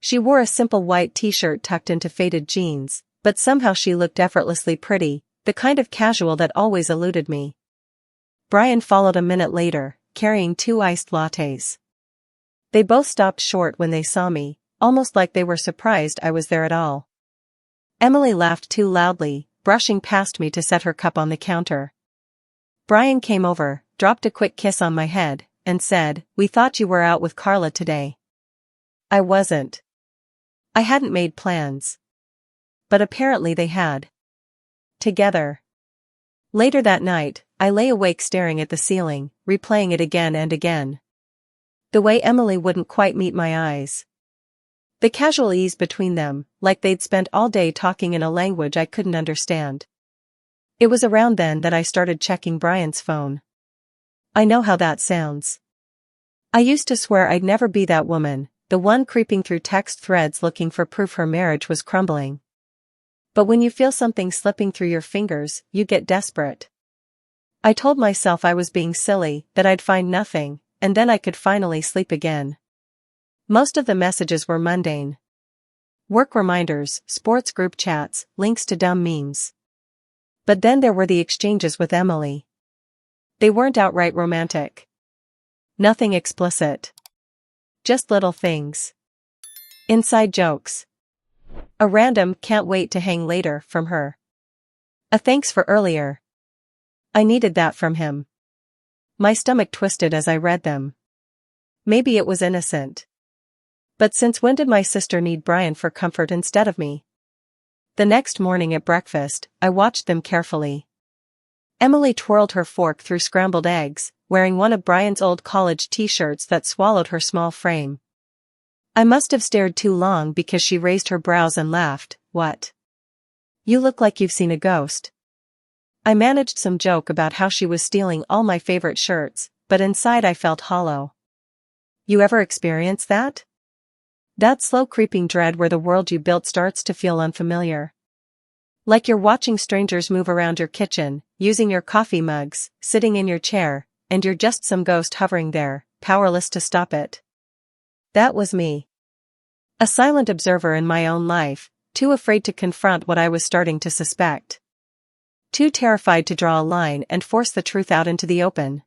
She wore a simple white t-shirt tucked into faded jeans, but somehow she looked effortlessly pretty, the kind of casual that always eluded me. Brian followed a minute later, carrying 2 iced lattes. They both stopped short when they saw me, almost like they were surprised I was there at all. Emily laughed too loudly, brushing past me to set her cup on the counter. Brian came over, dropped a quick kiss on my head, and said, "We thought you were out with Carla today." I wasn't. I hadn't made plans. But apparently they had. Together. Later that night, I lay awake staring at the ceiling, replaying it again and again. The way Emily wouldn't quite meet my eyes. The casual ease between them, like they'd spent all day talking in a language I couldn't understand. It was around then that I started checking Brian's phone. I know how that sounds. I used to swear I'd never be that woman, the one creeping through text threads looking for proof her marriage was crumbling. But when you feel something slipping through your fingers, you get desperate. I told myself I was being silly, that I'd find nothing, and then I could finally sleep again. Most of the messages were mundane. Work reminders, sports group chats, links to dumb memes. But then there were the exchanges with Emily. They weren't outright romantic. Nothing explicit. Just little things. Inside jokes. A random "can't wait to hang later" from her. A thanks for earlier. I needed that from him. My stomach twisted as I read them. Maybe it was innocent. But since when did my sister need Brian for comfort instead of me? The next morning at breakfast, I watched them carefully. Emily twirled her fork through scrambled eggs, wearing one of Brian's old college t-shirts that swallowed her small frame. I must have stared too long because she raised her brows and laughed. "What? You look like you've seen a ghost." I managed some joke about how she was stealing all my favorite shirts, but inside I felt hollow. You ever experience that? That slow creeping dread where the world you built starts to feel unfamiliar. Like you're watching strangers move around your kitchen, using your coffee mugs, sitting in your chair, and you're just some ghost hovering there, powerless to stop it. That was me. A silent observer in my own life, too afraid to confront what I was starting to suspect. Too terrified to draw a line and force the truth out into the open.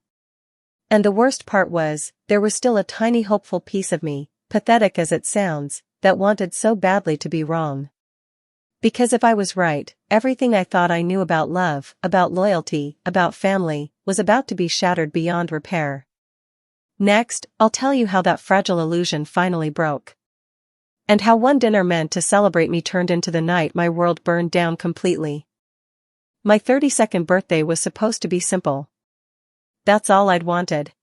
And the worst part was, there was still a tiny hopeful piece of me, pathetic as it sounds, that wanted so badly to be wrong. Because if I was right, everything I thought I knew about love, about loyalty, about family, was about to be shattered beyond repair. Next, I'll tell you how that fragile illusion finally broke. And how one dinner meant to celebrate me turned into the night my world burned down completely. My 32nd birthday was supposed to be simple. That's all I'd wanted.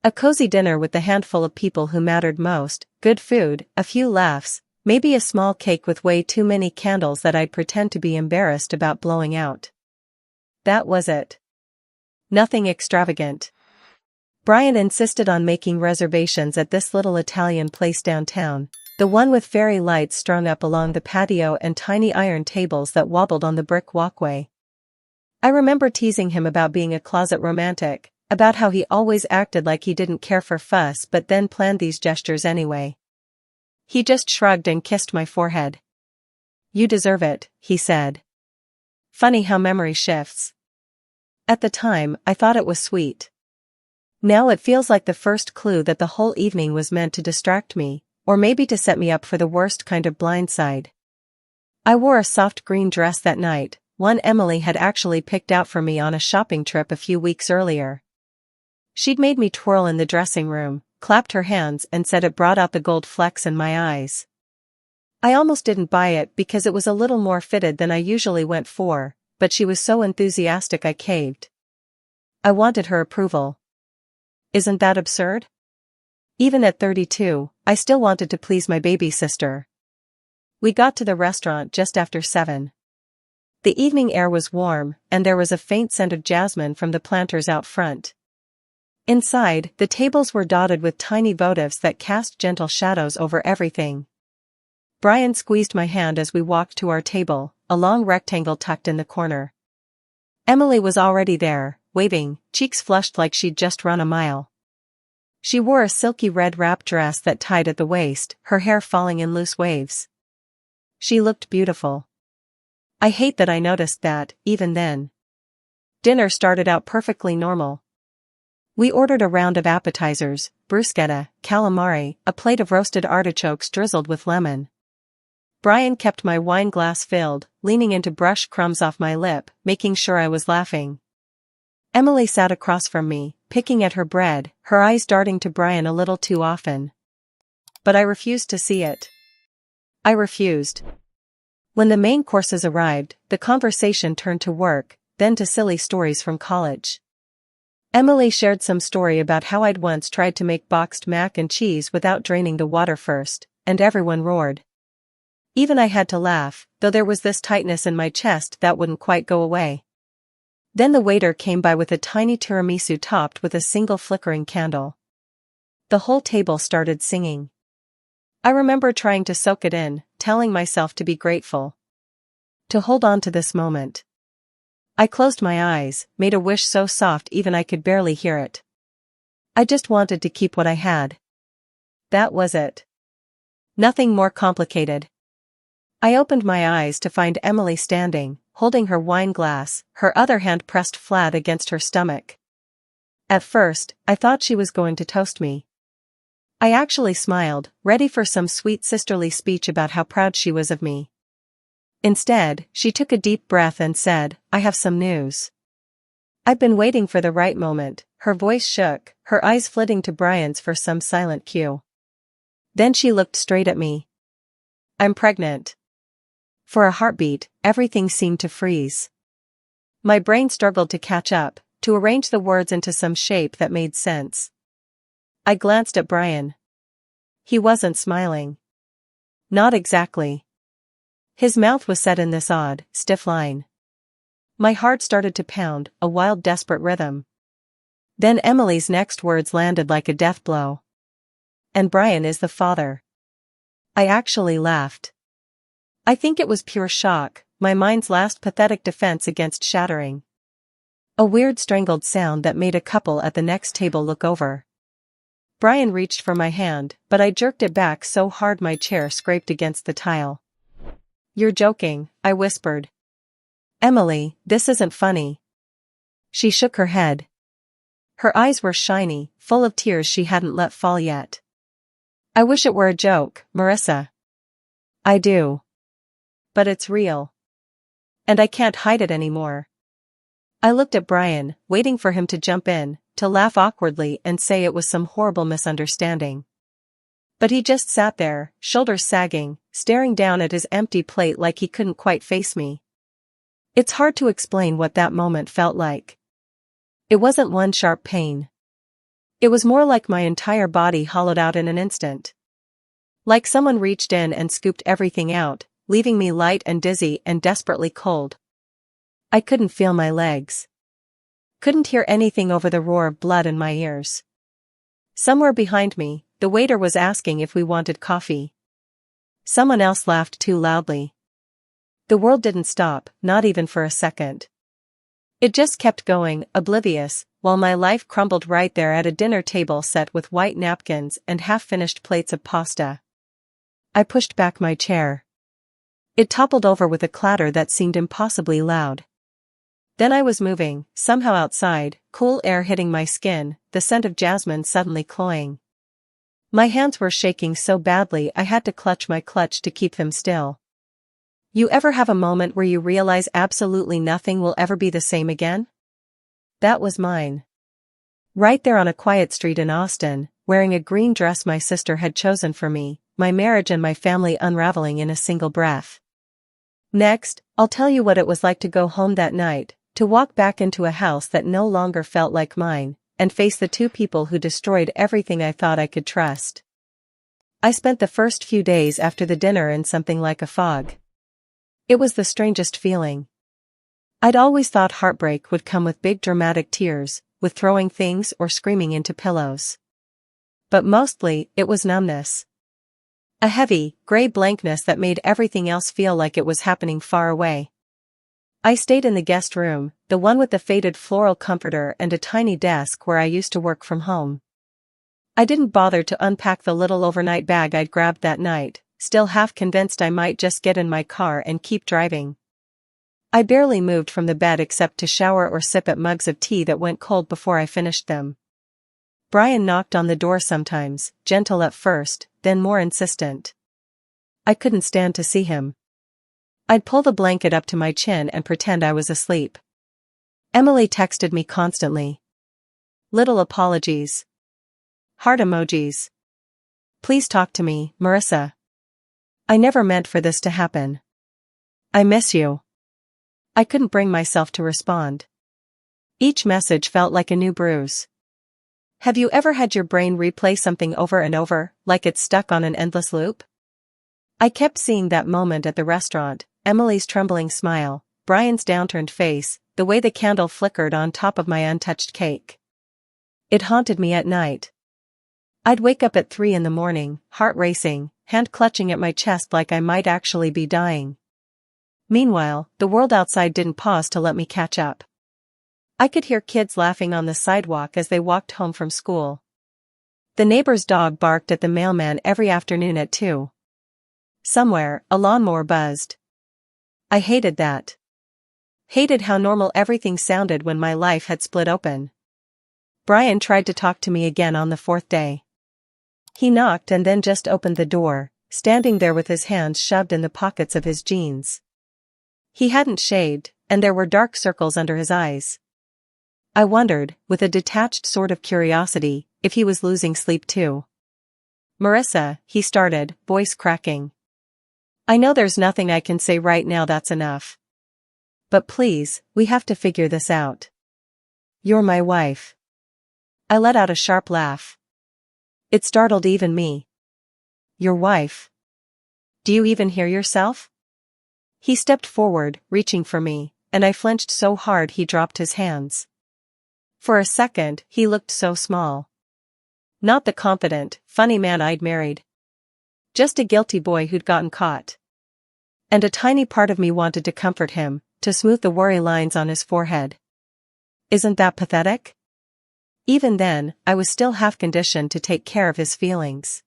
A cozy dinner with the handful of people who mattered most, good food, a few laughs, maybe a small cake with way too many candles that I'd pretend to be embarrassed about blowing out. That was it. Nothing extravagant. Brian insisted on making reservations at this little Italian place downtown, the one with fairy lights strung up along the patio and tiny iron tables that wobbled on the brick walkway. I remember teasing him about being a closet romantic, about how he always acted like he didn't care for fuss but then planned these gestures anyway. He just shrugged and kissed my forehead. "You deserve it," he said. Funny how memory shifts. At the time, I thought it was sweet. Now it feels like the first clue that the whole evening was meant to distract me, or maybe to set me up for the worst kind of blindside. I wore a soft green dress that night, one Emily had actually picked out for me on a shopping trip a few weeks earlier. She'd made me twirl in the dressing room, clapped her hands and said it brought out the gold flecks in my eyes. I almost didn't buy it because it was a little more fitted than I usually went for, but she was so enthusiastic I caved. I wanted her approval. Isn't that absurd? Even at 32, I still wanted to please my baby sister. We got to the restaurant just after 7. The evening air was warm, and there was a faint scent of jasmine from the planters out front. Inside, the tables were dotted with tiny votives that cast gentle shadows over everything. Brian squeezed my hand as we walked to our table, a long rectangle tucked in the corner. Emily was already there, waving, cheeks flushed like she'd just run a mile. She wore a silky red wrap dress that tied at the waist, her hair falling in loose waves. She looked beautiful. I hate that I noticed that, even then. Dinner started out perfectly normal. We ordered a round of appetizers, bruschetta, calamari, a plate of roasted artichokes drizzled with lemon. Brian kept my wine glass filled, leaning in to brush crumbs off my lip, making sure I was laughing. Emily sat across from me, picking at her bread, her eyes darting to Brian a little too often. But I refused to see it. I refused. When the main courses arrived, the conversation turned to work, then to silly stories from college. Emily shared some story about how I'd once tried to make boxed mac and cheese without draining the water first, and everyone roared. Even I had to laugh, though there was this tightness in my chest that wouldn't quite go away. Then the waiter came by with a tiny tiramisu topped with a single flickering candle. The whole table started singing. I remember trying to soak it in, telling myself to be grateful. To hold on to this moment. I closed my eyes, made a wish so soft even I could barely hear it. I just wanted to keep what I had. That was it. Nothing more complicated. I opened my eyes to find Emily standing, holding her wine glass, her other hand pressed flat against her stomach. At first, I thought she was going to toast me. I actually smiled, ready for some sweet sisterly speech about how proud she was of me. Instead, she took a deep breath and said, "I have some news." I'd been waiting for the right moment. Her voice shook, her eyes flitting to Brian's for some silent cue. Then she looked straight at me. "I'm pregnant." For a heartbeat, everything seemed to freeze. My brain struggled to catch up, to arrange the words into some shape that made sense. I glanced at Brian. He wasn't smiling. Not exactly. His mouth was set in this odd, stiff line. My heart started to pound, a wild, desperate rhythm. Then Emily's next words landed like a death blow. "And Brian is the father." I actually laughed. I think it was pure shock, my mind's last pathetic defense against shattering. A weird strangled sound that made a couple at the next table look over. Brian reached for my hand, but I jerked it back so hard my chair scraped against the tile. "You're joking," I whispered. "Emily, this isn't funny." She shook her head. Her eyes were shiny, full of tears she hadn't let fall yet. "I wish it were a joke, Marissa." "I do. But it's real. And I can't hide it anymore." I looked at Brian, waiting for him to jump in, to laugh awkwardly and say it was some horrible misunderstanding. But he just sat there, shoulders sagging, staring down at his empty plate like he couldn't quite face me. It's hard to explain what that moment felt like. It wasn't one sharp pain. It was more like my entire body hollowed out in an instant. Like someone reached in and scooped everything out, leaving me light and dizzy and desperately cold. I couldn't feel my legs. Couldn't hear anything over the roar of blood in my ears. Somewhere behind me, the waiter was asking if we wanted coffee. Someone else laughed too loudly. The world didn't stop, not even for a second. It just kept going, oblivious, while my life crumbled right there at a dinner table set with white napkins and half-finished plates of pasta. I pushed back my chair. It toppled over with a clatter that seemed impossibly loud. Then I was moving, somehow outside, cool air hitting my skin, the scent of jasmine suddenly cloying. My hands were shaking so badly I had to clutch my clutch to keep them still. You ever have a moment where you realize absolutely nothing will ever be the same again? That was mine. Right there on a quiet street in Austin, wearing a green dress my sister had chosen for me, my marriage and my family unraveling in a single breath. Next, I'll tell you what it was like to go home that night, to walk back into a house that no longer felt like mine, and face the two people who destroyed everything I thought I could trust. I spent the first few days after the dinner in something like a fog. It was the strangest feeling. I'd always thought heartbreak would come with big dramatic tears, with throwing things or screaming into pillows. But mostly, it was numbness. A heavy, gray blankness that made everything else feel like it was happening far away. I stayed in the guest room, the one with the faded floral comforter and a tiny desk where I used to work from home. I didn't bother to unpack the little overnight bag I'd grabbed that night, still half convinced I might just get in my car and keep driving. I barely moved from the bed except to shower or sip at mugs of tea that went cold before I finished them. Brian knocked on the door sometimes, gentle at first, then more insistent. I couldn't stand to see him. I'd pull the blanket up to my chin and pretend I was asleep. Emily texted me constantly. Little apologies. Heart emojis. Please talk to me, Marissa. I never meant for this to happen. I miss you. I couldn't bring myself to respond. Each message felt like a new bruise. Have you ever had your brain replay something over and over, like it's stuck on an endless loop? I kept seeing that moment at the restaurant, Emily's trembling smile, Brian's downturned face, the way the candle flickered on top of my untouched cake. It haunted me at night. I'd wake up at 3 in the morning, heart racing, hand clutching at my chest like I might actually be dying. Meanwhile, the world outside didn't pause to let me catch up. I could hear kids laughing on the sidewalk as they walked home from school. The neighbor's dog barked at the mailman every afternoon at 2. Somewhere, a lawnmower buzzed. I hated that. Hated how normal everything sounded when my life had split open. Brian tried to talk to me again on the 4th day. He knocked and then just opened the door, standing there with his hands shoved in the pockets of his jeans. He hadn't shaved, and there were dark circles under his eyes. I wondered, with a detached sort of curiosity, if he was losing sleep too. Marissa, he started, voice cracking. I know there's nothing I can say right now that's enough. But please, we have to figure this out. You're my wife. I let out a sharp laugh. It startled even me. Your wife? Do you even hear yourself? He stepped forward, reaching for me, and I flinched so hard he dropped his hands. For a second, he looked so small. Not the confident, funny man I'd married. Just a guilty boy who'd gotten caught. And a tiny part of me wanted to comfort him, to smooth the worry lines on his forehead. Isn't that pathetic? Even then, I was still half conditioned to take care of his feelings.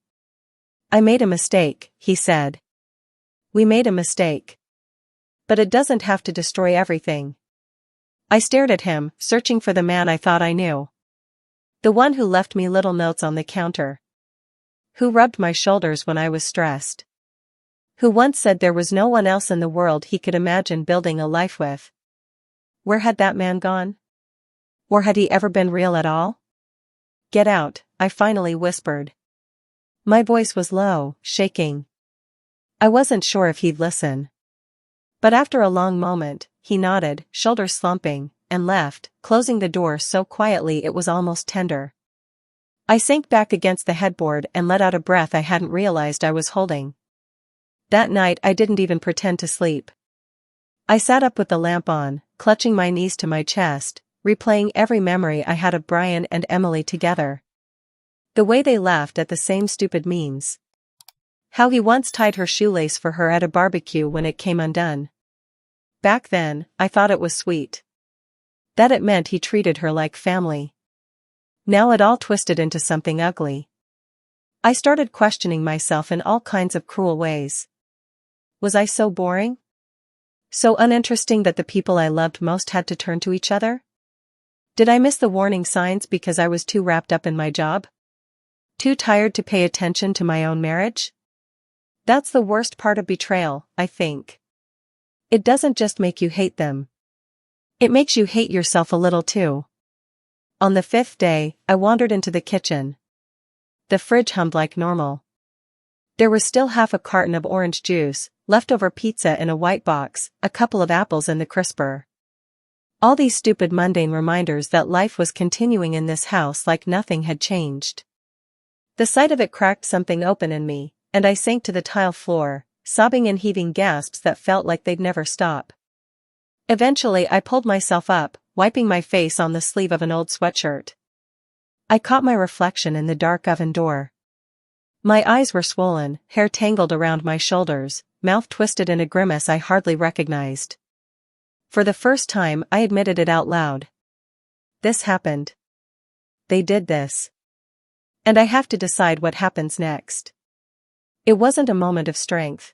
I made a mistake, he said. We made a mistake. But it doesn't have to destroy everything. I stared at him, searching for the man I thought I knew. The one who left me little notes on the counter. Who rubbed my shoulders when I was stressed. Who once said there was no one else in the world he could imagine building a life with. Where had that man gone? Or had he ever been real at all? Get out, I finally whispered. My voice was low, shaking. I wasn't sure if he'd listen. But after a long moment, he nodded, shoulders slumping, and left, closing the door so quietly it was almost tender. I sank back against the headboard and let out a breath I hadn't realized I was holding. That night I didn't even pretend to sleep. I sat up with the lamp on, clutching my knees to my chest, replaying every memory I had of Brian and Emily together. The way they laughed at the same stupid memes. How he once tied her shoelace for her at a barbecue when it came undone. Back then, I thought it was sweet. That it meant he treated her like family. Now it all twisted into something ugly. I started questioning myself in all kinds of cruel ways. Was I so boring? So uninteresting that the people I loved most had to turn to each other? Did I miss the warning signs because I was too wrapped up in my job? Too tired to pay attention to my own marriage? That's the worst part of betrayal, I think. It doesn't just make you hate them. It makes you hate yourself a little too. On the 5th day, I wandered into the kitchen. The fridge hummed like normal. There was still half a carton of orange juice, leftover pizza in a white box, a couple of apples in the crisper. All these stupid mundane reminders that life was continuing in this house like nothing had changed. The sight of it cracked something open in me, and I sank to the tile floor, sobbing and heaving gasps that felt like they'd never stop. Eventually I pulled myself up, wiping my face on the sleeve of an old sweatshirt. I caught my reflection in the dark oven door. My eyes were swollen, hair tangled around my shoulders, mouth twisted in a grimace I hardly recognized. For the first time I admitted it out loud. This happened. They did this. And I have to decide what happens next. It wasn't a moment of strength.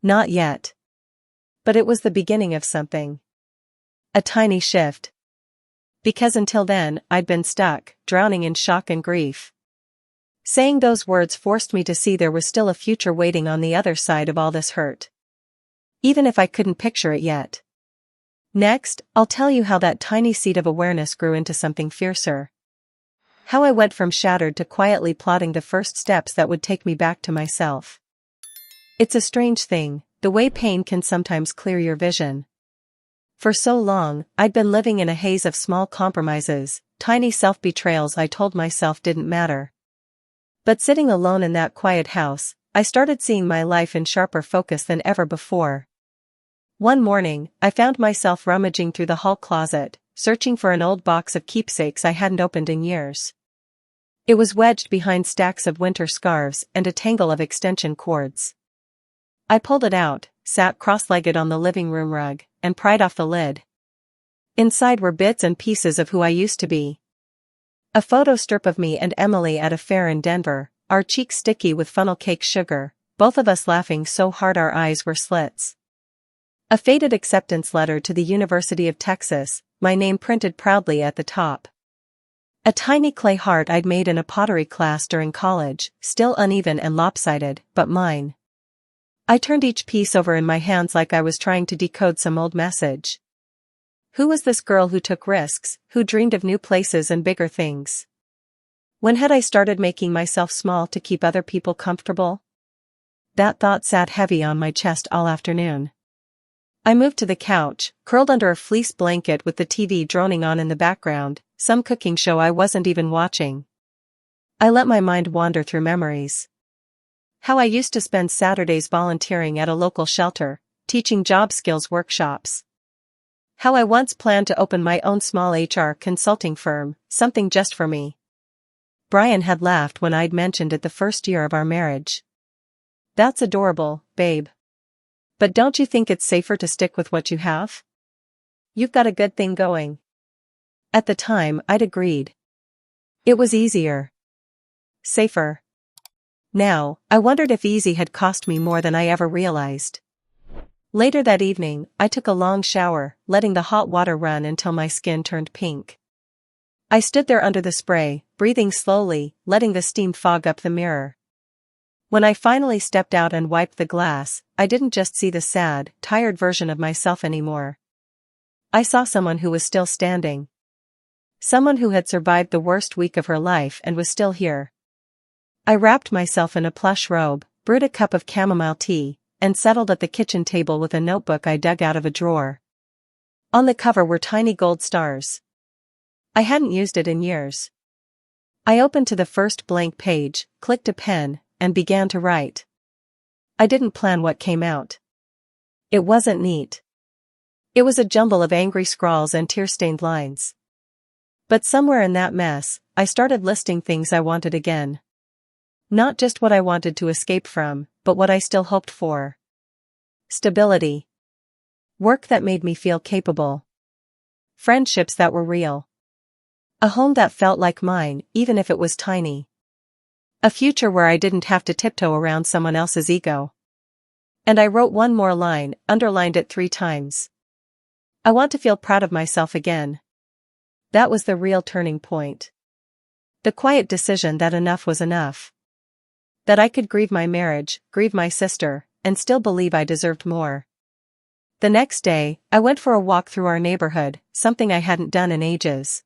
Not yet. But it was the beginning of something. A tiny shift. Because until then, I'd been stuck, drowning in shock and grief. Saying those words forced me to see there was still a future waiting on the other side of all this hurt. Even if I couldn't picture it yet. Next, I'll tell you how that tiny seed of awareness grew into something fiercer. How I went from shattered to quietly plotting the first steps that would take me back to myself. It's a strange thing, the way pain can sometimes clear your vision. For so long, I'd been living in a haze of small compromises, tiny self-betrayals I told myself didn't matter. But sitting alone in that quiet house, I started seeing my life in sharper focus than ever before. One morning, I found myself rummaging through the hall closet, searching for an old box of keepsakes I hadn't opened in years. It was wedged behind stacks of winter scarves and a tangle of extension cords. I pulled it out, sat cross-legged on the living room rug, and pried off the lid. Inside were bits and pieces of who I used to be. A photo strip of me and Emily at a fair in Denver, our cheeks sticky with funnel cake sugar, both of us laughing so hard our eyes were slits. A faded acceptance letter to the University of Texas, my name printed proudly at the top. A tiny clay heart I'd made in a pottery class during college, still uneven and lopsided, but mine. I turned each piece over in my hands like I was trying to decode some old message. Who was this girl who took risks, who dreamed of new places and bigger things? When had I started making myself small to keep other people comfortable? That thought sat heavy on my chest all afternoon. I moved to the couch, curled under a fleece blanket with the TV droning on in the background, some cooking show I wasn't even watching. I let my mind wander through memories. How I used to spend Saturdays volunteering at a local shelter, teaching job skills workshops. How I once planned to open my own small HR consulting firm, something just for me. Brian had laughed when I'd mentioned it the first year of our marriage. That's adorable, babe. But don't you think it's safer to stick with what you have? You've got a good thing going. At the time, I'd agreed. It was easier. Safer. Now, I wondered if easy had cost me more than I ever realized. Later that evening, I took a long shower, letting the hot water run until my skin turned pink. I stood there under the spray, breathing slowly, letting the steam fog up the mirror. When I finally stepped out and wiped the glass, I didn't just see the sad, tired version of myself anymore. I saw someone who was still standing. Someone who had survived the worst week of her life and was still here. I wrapped myself in a plush robe, brewed a cup of chamomile tea, and settled at the kitchen table with a notebook I dug out of a drawer. On the cover were tiny gold stars. I hadn't used it in years. I opened to the first blank page, clicked a pen, and began to write. I didn't plan what came out. It wasn't neat. It was a jumble of angry scrawls and tear-stained lines. But somewhere in that mess, I started listing things I wanted again. Not just what I wanted to escape from, but what I still hoped for. Stability. Work that made me feel capable. Friendships that were real. A home that felt like mine, even if it was tiny. A future where I didn't have to tiptoe around someone else's ego. And I wrote one more line, underlined it 3 times. I want to feel proud of myself again. That was the real turning point. The quiet decision that enough was enough. That I could grieve my marriage, grieve my sister, and still believe I deserved more. The next day, I went for a walk through our neighborhood, something I hadn't done in ages.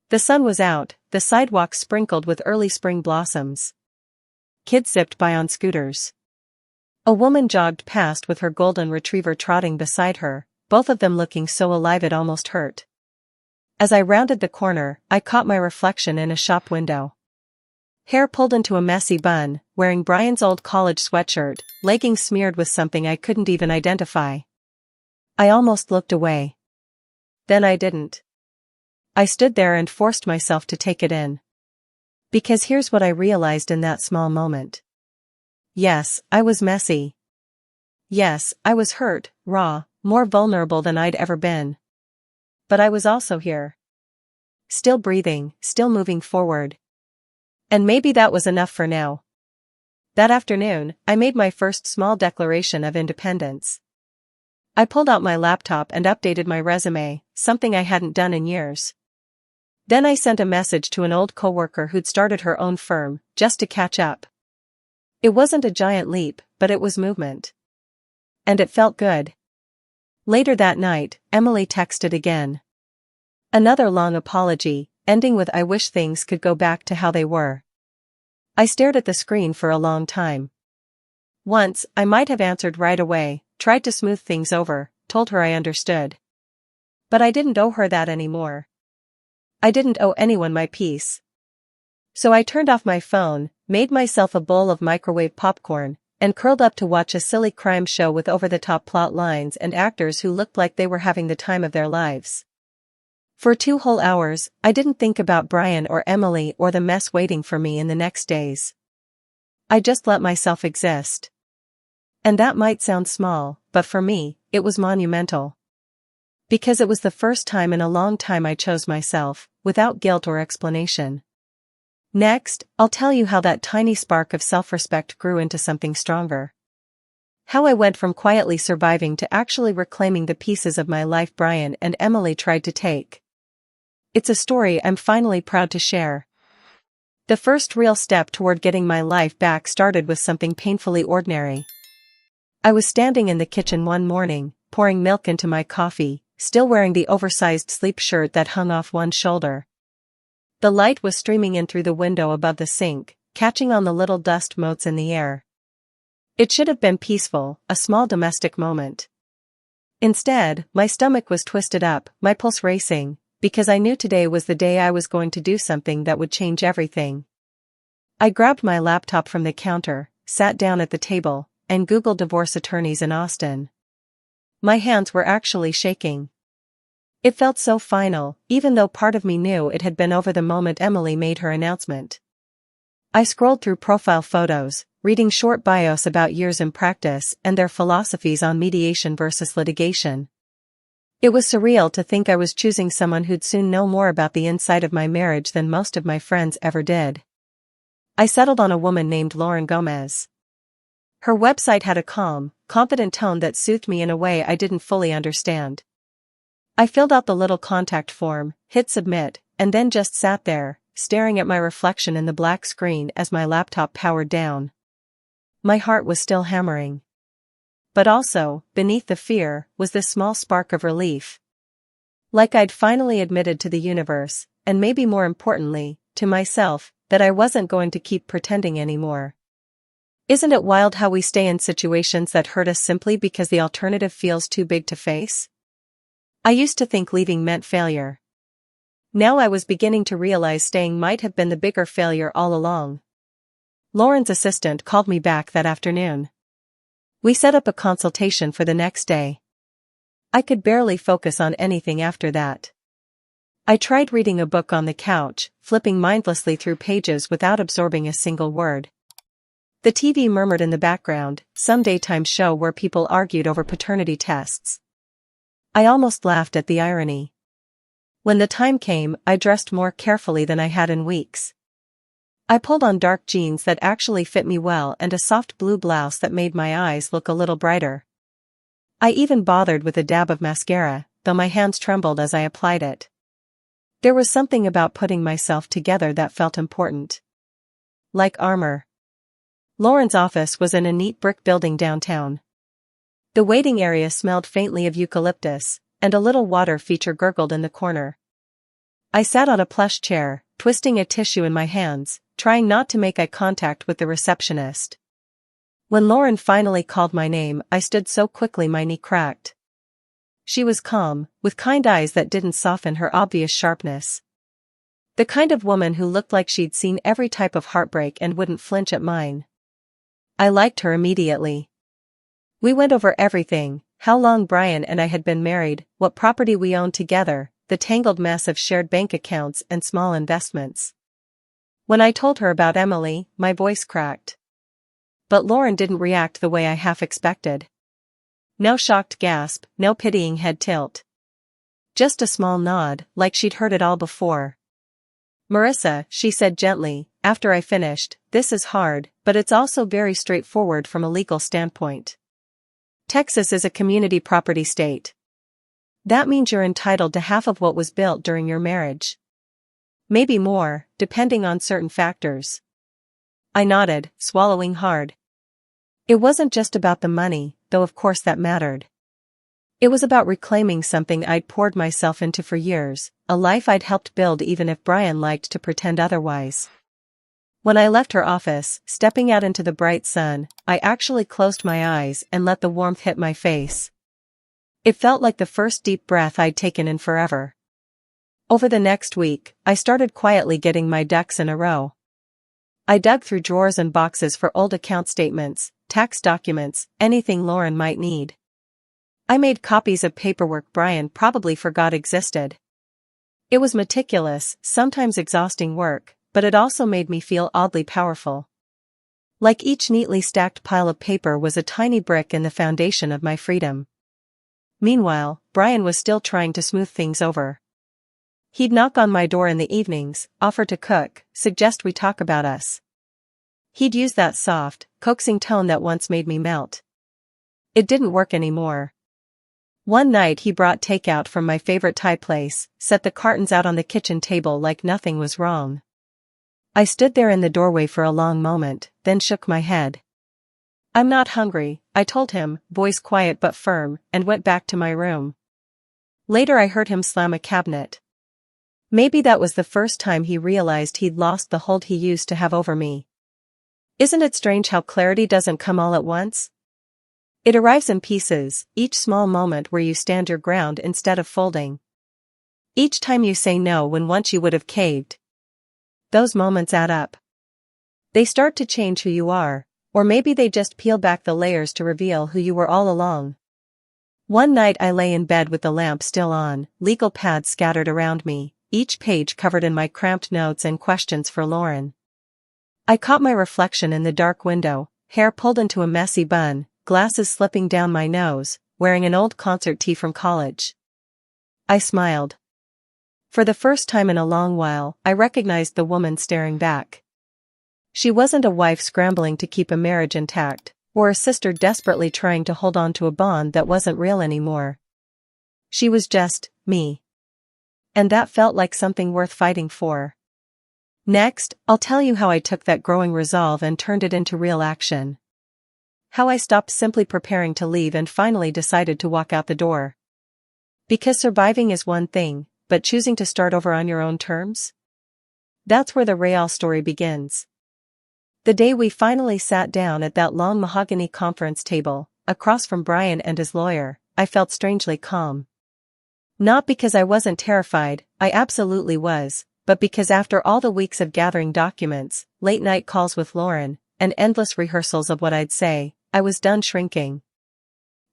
The sun was out, the sidewalks sprinkled with early spring blossoms. Kids zipped by on scooters. A woman jogged past with her golden retriever trotting beside her, both of them looking so alive it almost hurt. As I rounded the corner, I caught my reflection in a shop window. Hair pulled into a messy bun, wearing Brian's old college sweatshirt, leggings smeared with something I couldn't even identify. I almost looked away. Then I didn't. I stood there and forced myself to take it in. Because here's what I realized in that small moment. Yes, I was messy. Yes, I was hurt, raw, more vulnerable than I'd ever been. But I was also here. Still breathing, still moving forward. And maybe that was enough for now. That afternoon, I made my first small declaration of independence. I pulled out my laptop and updated my resume, something I hadn't done in years. Then I sent a message to an old coworker who'd started her own firm, just to catch up. It wasn't a giant leap, but it was movement. And it felt good. Later that night, Emily texted again. Another long apology, ending with "I wish things could go back to how they were." I stared at the screen for a long time. Once, I might have answered right away, tried to smooth things over, told her I understood. But I didn't owe her that anymore. I didn't owe anyone my peace. So I turned off my phone, made myself a bowl of microwave popcorn, and curled up to watch a silly crime show with over-the-top plot lines and actors who looked like they were having the time of their lives. For 2 whole hours, I didn't think about Brian or Emily or the mess waiting for me in the next days. I just let myself exist. And that might sound small, but for me, it was monumental. Because it was the first time in a long time I chose myself, without guilt or explanation. Next, I'll tell you how that tiny spark of self-respect grew into something stronger. How I went from quietly surviving to actually reclaiming the pieces of my life Brian and Emily tried to take. It's a story I'm finally proud to share. The first real step toward getting my life back started with something painfully ordinary. I was standing in the kitchen one morning, pouring milk into my coffee, still wearing the oversized sleep shirt that hung off one shoulder. The light was streaming in through the window above the sink, catching on the little dust motes in the air. It should have been peaceful, a small domestic moment. Instead, my stomach was twisted up, my pulse racing, because I knew today was the day I was going to do something that would change everything. I grabbed my laptop from the counter, sat down at the table, and Googled divorce attorneys in Austin. My hands were actually shaking. It felt so final, even though part of me knew it had been over the moment Emily made her announcement. I scrolled through profile photos, reading short bios about years in practice and their philosophies on mediation versus litigation. It was surreal to think I was choosing someone who'd soon know more about the inside of my marriage than most of my friends ever did. I settled on a woman named Lauren Gomez. Her website had a calm, confident tone that soothed me in a way I didn't fully understand. I filled out the little contact form, hit submit, and then just sat there, staring at my reflection in the black screen as my laptop powered down. My heart was still hammering. But also, beneath the fear, was this small spark of relief. Like I'd finally admitted to the universe, and maybe more importantly, to myself, that I wasn't going to keep pretending anymore. Isn't it wild how we stay in situations that hurt us simply because the alternative feels too big to face? I used to think leaving meant failure. Now I was beginning to realize staying might have been the bigger failure all along. Lauren's assistant called me back that afternoon. We set up a consultation for the next day. I could barely focus on anything after that. I tried reading a book on the couch, flipping mindlessly through pages without absorbing a single word. The TV murmured in the background, some daytime show where people argued over paternity tests. I almost laughed at the irony. When the time came, I dressed more carefully than I had in weeks. I pulled on dark jeans that actually fit me well and a soft blue blouse that made my eyes look a little brighter. I even bothered with a dab of mascara, though my hands trembled as I applied it. There was something about putting myself together that felt important. Like armor. Lauren's office was in a neat brick building downtown. The waiting area smelled faintly of eucalyptus, and a little water feature gurgled in the corner. I sat on a plush chair, twisting a tissue in my hands, trying not to make eye contact with the receptionist. When Lauren finally called my name, I stood so quickly my knee cracked. She was calm, with kind eyes that didn't soften her obvious sharpness. The kind of woman who looked like she'd seen every type of heartbreak and wouldn't flinch at mine. I liked her immediately. We went over everything, how long Brian and I had been married, what property we owned together, the tangled mess of shared bank accounts and small investments. When I told her about Emily, my voice cracked. But Lauren didn't react the way I half expected. No shocked gasp, no pitying head tilt. Just a small nod, like she'd heard it all before. "Marissa," she said gently, after I finished, "this is hard, but it's also very straightforward from a legal standpoint. Texas is a community property state. That means you're entitled to half of what was built during your marriage. Maybe more, depending on certain factors. I nodded, swallowing hard. It wasn't just about the money, though of course that mattered. It was about reclaiming something I'd poured myself into for years, a life I'd helped build even if Brian liked to pretend otherwise. When I left her office, stepping out into the bright sun, I actually closed my eyes and let the warmth hit my face. It felt like the first deep breath I'd taken in forever. Over the next week, I started quietly getting my ducks in a row. I dug through drawers and boxes for old account statements, tax documents, anything Lauren might need. I made copies of paperwork Brian probably forgot existed. It was meticulous, sometimes exhausting work, but it also made me feel oddly powerful. Like each neatly stacked pile of paper was a tiny brick in the foundation of my freedom. Meanwhile, Brian was still trying to smooth things over. He'd knock on my door in the evenings, offer to cook, suggest we talk about us. He'd use that soft, coaxing tone that once made me melt. It didn't work anymore. One night he brought takeout from my favorite Thai place, set the cartons out on the kitchen table like nothing was wrong. I stood there in the doorway for a long moment, then shook my head. "I'm not hungry," I told him, voice quiet but firm, and went back to my room. Later I heard him slam a cabinet. Maybe that was the first time he realized he'd lost the hold he used to have over me. Isn't it strange how clarity doesn't come all at once? It arrives in pieces, each small moment where you stand your ground instead of folding. Each time you say no when once you would have caved. Those moments add up. They start to change who you are, or maybe they just peel back the layers to reveal who you were all along. One night I lay in bed with the lamp still on, legal pads scattered around me, each page covered in my cramped notes and questions for Lauren. I caught my reflection in the dark window, hair pulled into a messy bun, glasses slipping down my nose, wearing an old concert tee from college. I smiled. For the first time in a long while, I recognized the woman staring back. She wasn't a wife scrambling to keep a marriage intact, or a sister desperately trying to hold on to a bond that wasn't real anymore. She was just me. And that felt like something worth fighting for. Next, I'll tell you how I took that growing resolve and turned it into real action. How I stopped simply preparing to leave and finally decided to walk out the door. Because surviving is one thing, but choosing to start over on your own terms? That's where the real story begins. The day we finally sat down at that long mahogany conference table, across from Brian and his lawyer, I felt strangely calm. Not because I wasn't terrified, I absolutely was, but because after all the weeks of gathering documents, late-night calls with Lauren, and endless rehearsals of what I'd say, I was done shrinking.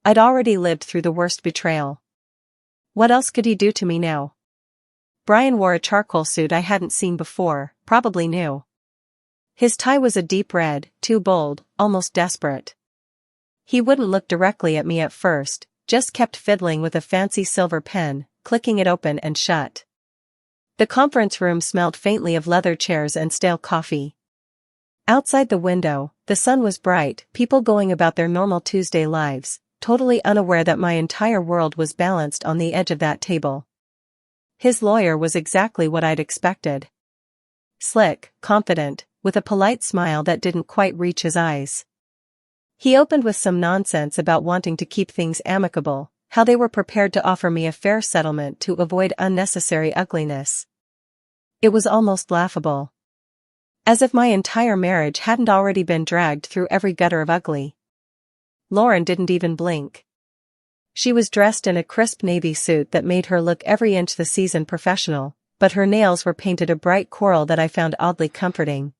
I'd already lived through the worst betrayal. What else could he do to me now? Brian wore a charcoal suit I hadn't seen before, probably new. His tie was a deep red, too bold, almost desperate. He wouldn't look directly at me at first, just kept fiddling with a fancy silver pen, clicking it open and shut. The conference room smelled faintly of leather chairs and stale coffee. Outside the window, the sun was bright, people going about their normal Tuesday lives, totally unaware that my entire world was balanced on the edge of that table. His lawyer was exactly what I'd expected. Slick, confident, with a polite smile that didn't quite reach his eyes. He opened with some nonsense about wanting to keep things amicable, how they were prepared to offer me a fair settlement to avoid unnecessary ugliness. It was almost laughable. As if my entire marriage hadn't already been dragged through every gutter of ugly. Lauren didn't even blink. She was dressed in a crisp navy suit that made her look every inch the seasoned professional, but her nails were painted a bright coral that I found oddly comforting.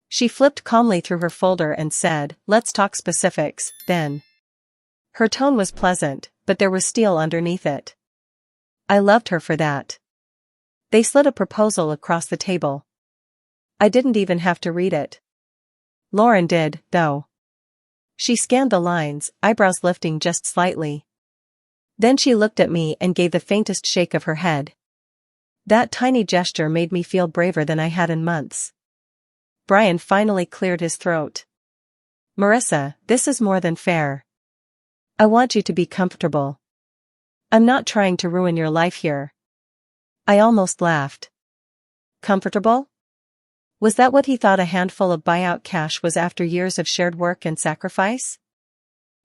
She flipped calmly through her folder and said, "Let's talk specifics, then." Her tone was pleasant, but there was steel underneath it. I loved her for that. They slid a proposal across the table. I didn't even have to read it. Lauren did, though. She scanned the lines, eyebrows lifting just slightly. Then she looked at me and gave the faintest shake of her head. That tiny gesture made me feel braver than I had in months. Brian finally cleared his throat. "Marissa, this is more than fair. I want you to be comfortable. I'm not trying to ruin your life here." I almost laughed. Comfortable? Was that what he thought a handful of buyout cash was after years of shared work and sacrifice?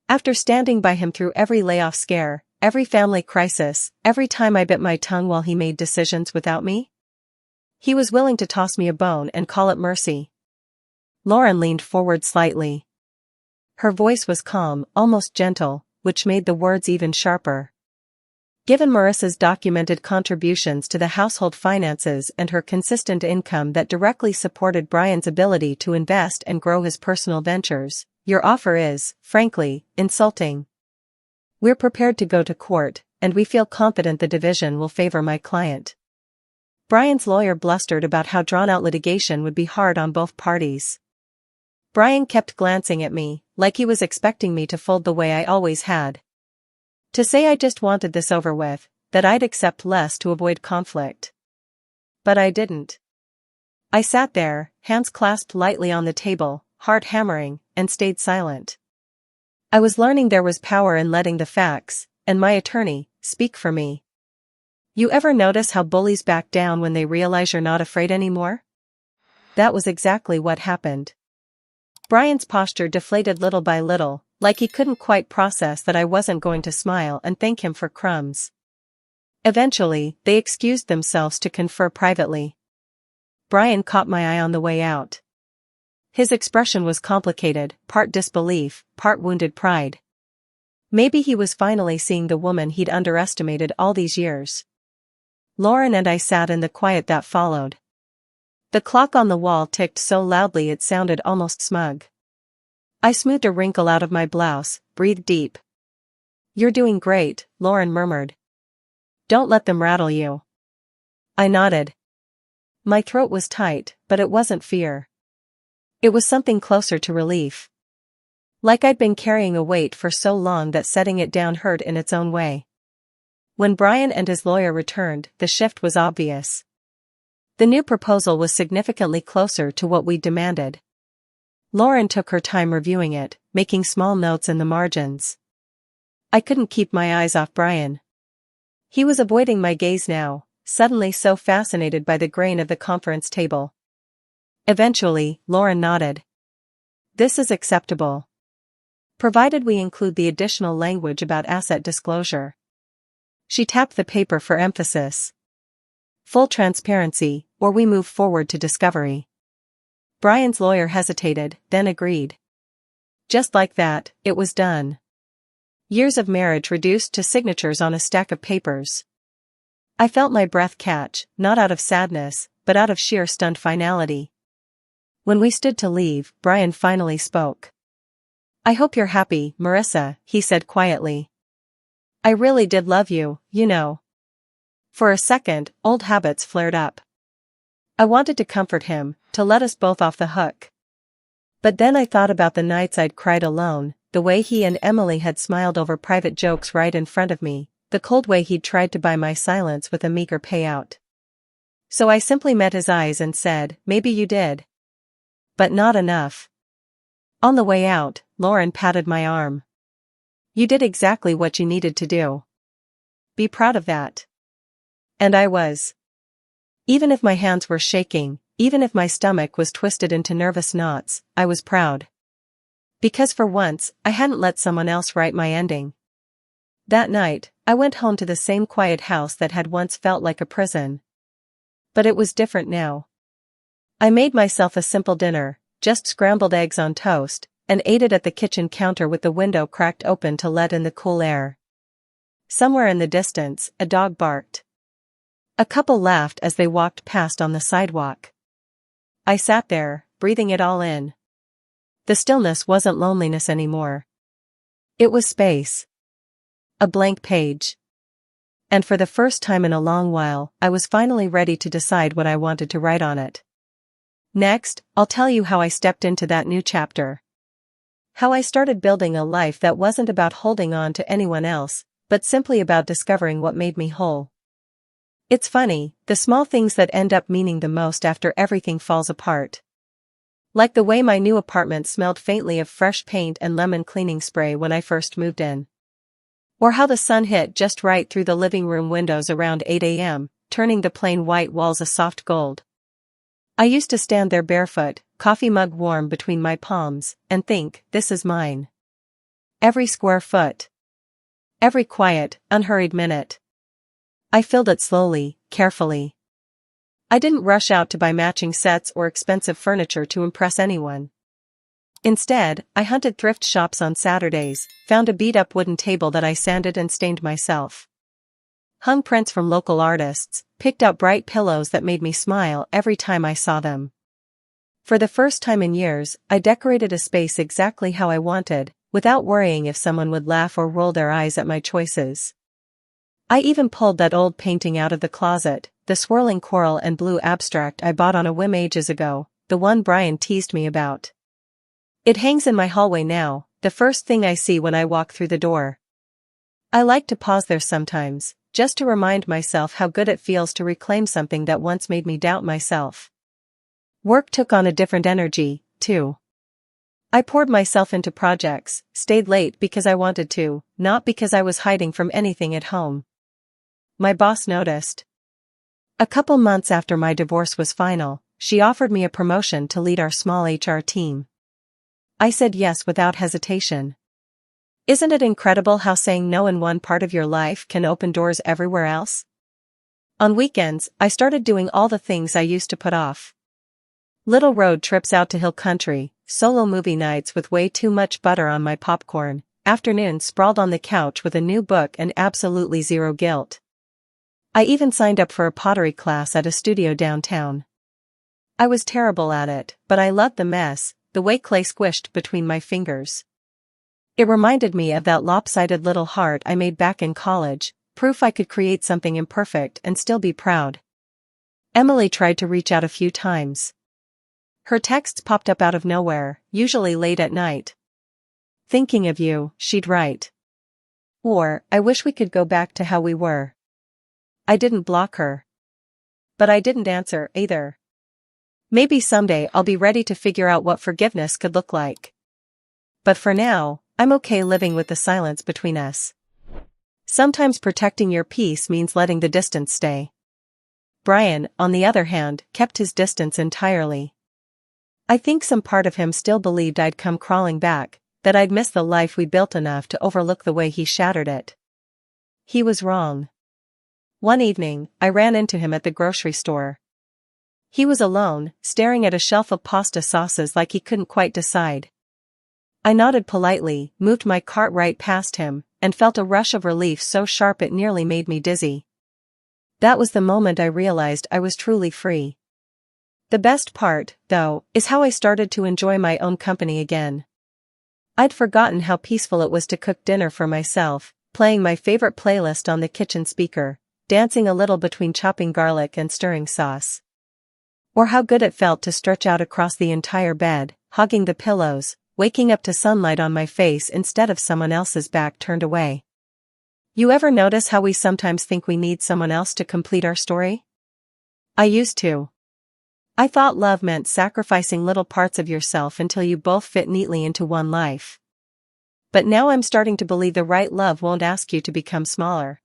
After standing by him through every layoff scare, every family crisis, every time I bit my tongue while he made decisions without me? He was willing to toss me a bone and call it mercy. Lauren leaned forward slightly. Her voice was calm, almost gentle, which made the words even sharper. Given Marissa's documented contributions to the household finances and her consistent income that directly supported Brian's ability to invest and grow his personal ventures, your offer is, frankly, insulting. We're prepared to go to court, and we feel confident the division will favor my client. Brian's lawyer blustered about how drawn-out litigation would be hard on both parties. Brian kept glancing at me, like he was expecting me to fold the way I always had. To say I just wanted this over with, that I'd accept less to avoid conflict. But I didn't. I sat there, hands clasped lightly on the table, heart hammering, and stayed silent. I was learning there was power in letting the facts, and my attorney, speak for me. You ever notice how bullies back down when they realize you're not afraid anymore? That was exactly what happened. Brian's posture deflated little by little, like he couldn't quite process that I wasn't going to smile and thank him for crumbs. Eventually, they excused themselves to confer privately. Brian caught my eye on the way out. His expression was complicated, part disbelief, part wounded pride. Maybe he was finally seeing the woman he'd underestimated all these years. Lauren and I sat in the quiet that followed. The clock on the wall ticked so loudly it sounded almost smug. I smoothed a wrinkle out of my blouse, breathed deep. "You're doing great," Lauren murmured. "Don't let them rattle you." I nodded. My throat was tight, but it wasn't fear. It was something closer to relief. Like I'd been carrying a weight for so long that setting it down hurt in its own way. When Brian and his lawyer returned, the shift was obvious. The new proposal was significantly closer to what we demanded. Lauren took her time reviewing it, making small notes in the margins. I couldn't keep my eyes off Brian. He was avoiding my gaze now, suddenly so fascinated by the grain of the conference table. Eventually, Lauren nodded. "This is acceptable. Provided we include the additional language about asset disclosure." She tapped the paper for emphasis. "Full transparency, or we move forward to discovery." Brian's lawyer hesitated, then agreed. Just like that, it was done. Years of marriage reduced to signatures on a stack of papers. I felt my breath catch, not out of sadness, but out of sheer stunned finality. When we stood to leave, Brian finally spoke. "I hope you're happy, Marissa," he said quietly. "I really did love you, you know." For a second, old habits flared up. I wanted to comfort him, to let us both off the hook. But then I thought about the nights I'd cried alone, the way he and Emily had smiled over private jokes right in front of me, the cold way he'd tried to buy my silence with a meager payout. So I simply met his eyes and said, "Maybe you did. But not enough." On the way out, Lauren patted my arm. "You did exactly what you needed to do. Be proud of that." And I was. Even if my hands were shaking, even if my stomach was twisted into nervous knots, I was proud. Because for once, I hadn't let someone else write my ending. That night, I went home to the same quiet house that had once felt like a prison. But it was different now. I made myself a simple dinner, just scrambled eggs on toast, and ate it at the kitchen counter with the window cracked open to let in the cool air. Somewhere in the distance, a dog barked. A couple laughed as they walked past on the sidewalk. I sat there, breathing it all in. The stillness wasn't loneliness anymore. It was space. A blank page. And for the first time in a long while, I was finally ready to decide what I wanted to write on it. Next, I'll tell you how I stepped into that new chapter. How I started building a life that wasn't about holding on to anyone else, but simply about discovering what made me whole. It's funny, the small things that end up meaning the most after everything falls apart. Like the way my new apartment smelled faintly of fresh paint and lemon cleaning spray when I first moved in. Or how the sun hit just right through the living room windows around 8 a.m., turning the plain white walls a soft gold. I used to stand there barefoot, coffee mug warm between my palms, and think, this is mine. Every square foot. Every quiet, unhurried minute. I filled it slowly, carefully. I didn't rush out to buy matching sets or expensive furniture to impress anyone. Instead, I hunted thrift shops on Saturdays, found a beat-up wooden table that I sanded and stained myself. Hung prints from local artists, picked out bright pillows that made me smile every time I saw them. For the first time in years, I decorated a space exactly how I wanted, without worrying if someone would laugh or roll their eyes at my choices. I even pulled that old painting out of the closet, the swirling coral and blue abstract I bought on a whim ages ago, the one Brian teased me about. It hangs in my hallway now, the first thing I see when I walk through the door. I like to pause there sometimes, just to remind myself how good it feels to reclaim something that once made me doubt myself. Work took on a different energy, too. I poured myself into projects, stayed late because I wanted to, not because I was hiding from anything at home. My boss noticed. A couple months after my divorce was final, she offered me a promotion to lead our small HR team. I said yes without hesitation. Isn't it incredible how saying no in one part of your life can open doors everywhere else? On weekends, I started doing all the things I used to put off. Little road trips out to hill country, solo movie nights with way too much butter on my popcorn, afternoons sprawled on the couch with a new book and absolutely zero guilt. I even signed up for a pottery class at a studio downtown. I was terrible at it, but I loved the mess, the way clay squished between my fingers. It reminded me of that lopsided little heart I made back in college, proof I could create something imperfect and still be proud. Emily tried to reach out a few times. Her texts popped up out of nowhere, usually late at night. Thinking of you, she'd write. Or, I wish we could go back to how we were. I didn't block her. But I didn't answer, either. Maybe someday I'll be ready to figure out what forgiveness could look like. But for now, I'm okay living with the silence between us. Sometimes protecting your peace means letting the distance stay. Brian, on the other hand, kept his distance entirely. I think some part of him still believed I'd come crawling back, that I'd miss the life we built enough to overlook the way he shattered it. He was wrong. One evening, I ran into him at the grocery store. He was alone, staring at a shelf of pasta sauces like he couldn't quite decide. I nodded politely, moved my cart right past him, and felt a rush of relief so sharp it nearly made me dizzy. That was the moment I realized I was truly free. The best part, though, is how I started to enjoy my own company again. I'd forgotten how peaceful it was to cook dinner for myself, playing my favorite playlist on the kitchen speaker, dancing a little between chopping garlic and stirring sauce. Or how good it felt to stretch out across the entire bed, hugging the pillows, waking up to sunlight on my face instead of someone else's back turned away. You ever notice how we sometimes think we need someone else to complete our story? I used to. I thought love meant sacrificing little parts of yourself until you both fit neatly into one life. But now I'm starting to believe the right love won't ask you to become smaller.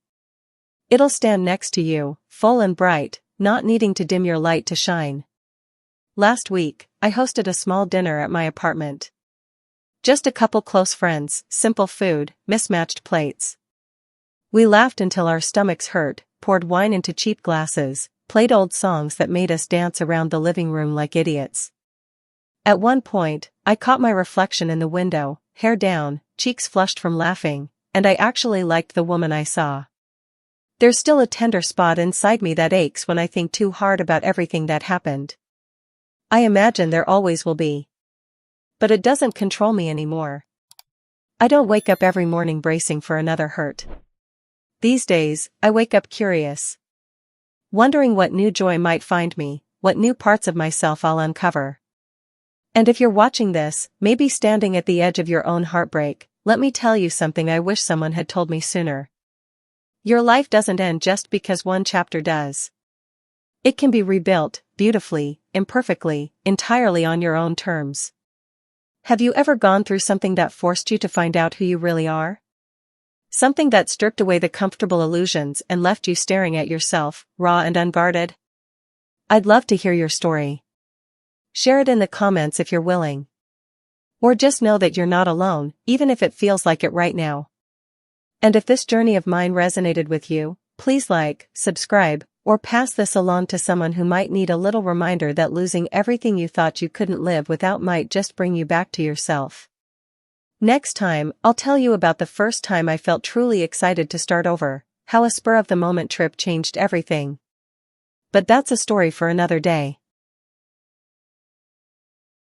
It'll stand next to you, full and bright, not needing to dim your light to shine. Last week, I hosted a small dinner at my apartment. Just a couple close friends, simple food, mismatched plates. We laughed until our stomachs hurt, poured wine into cheap glasses, played old songs that made us dance around the living room like idiots. At one point, I caught my reflection in the window, hair down, cheeks flushed from laughing, and I actually liked the woman I saw. There's still a tender spot inside me that aches when I think too hard about everything that happened. I imagine there always will be. But it doesn't control me anymore. I don't wake up every morning bracing for another hurt. These days, I wake up curious. Wondering what new joy might find me, what new parts of myself I'll uncover. And if you're watching this, maybe standing at the edge of your own heartbreak, let me tell you something I wish someone had told me sooner. Your life doesn't end just because one chapter does. It can be rebuilt, beautifully, imperfectly, entirely on your own terms. Have you ever gone through something that forced you to find out who you really are? Something that stripped away the comfortable illusions and left you staring at yourself, raw and unguarded? I'd love to hear your story. Share it in the comments if you're willing. Or just know that you're not alone, even if it feels like it right now. And if this journey of mine resonated with you, please like, subscribe, or pass this along to someone who might need a little reminder that losing everything you thought you couldn't live without might just bring you back to yourself. Next time, I'll tell you about the first time I felt truly excited to start over, how a spur-of-the-moment trip changed everything. But that's a story for another day.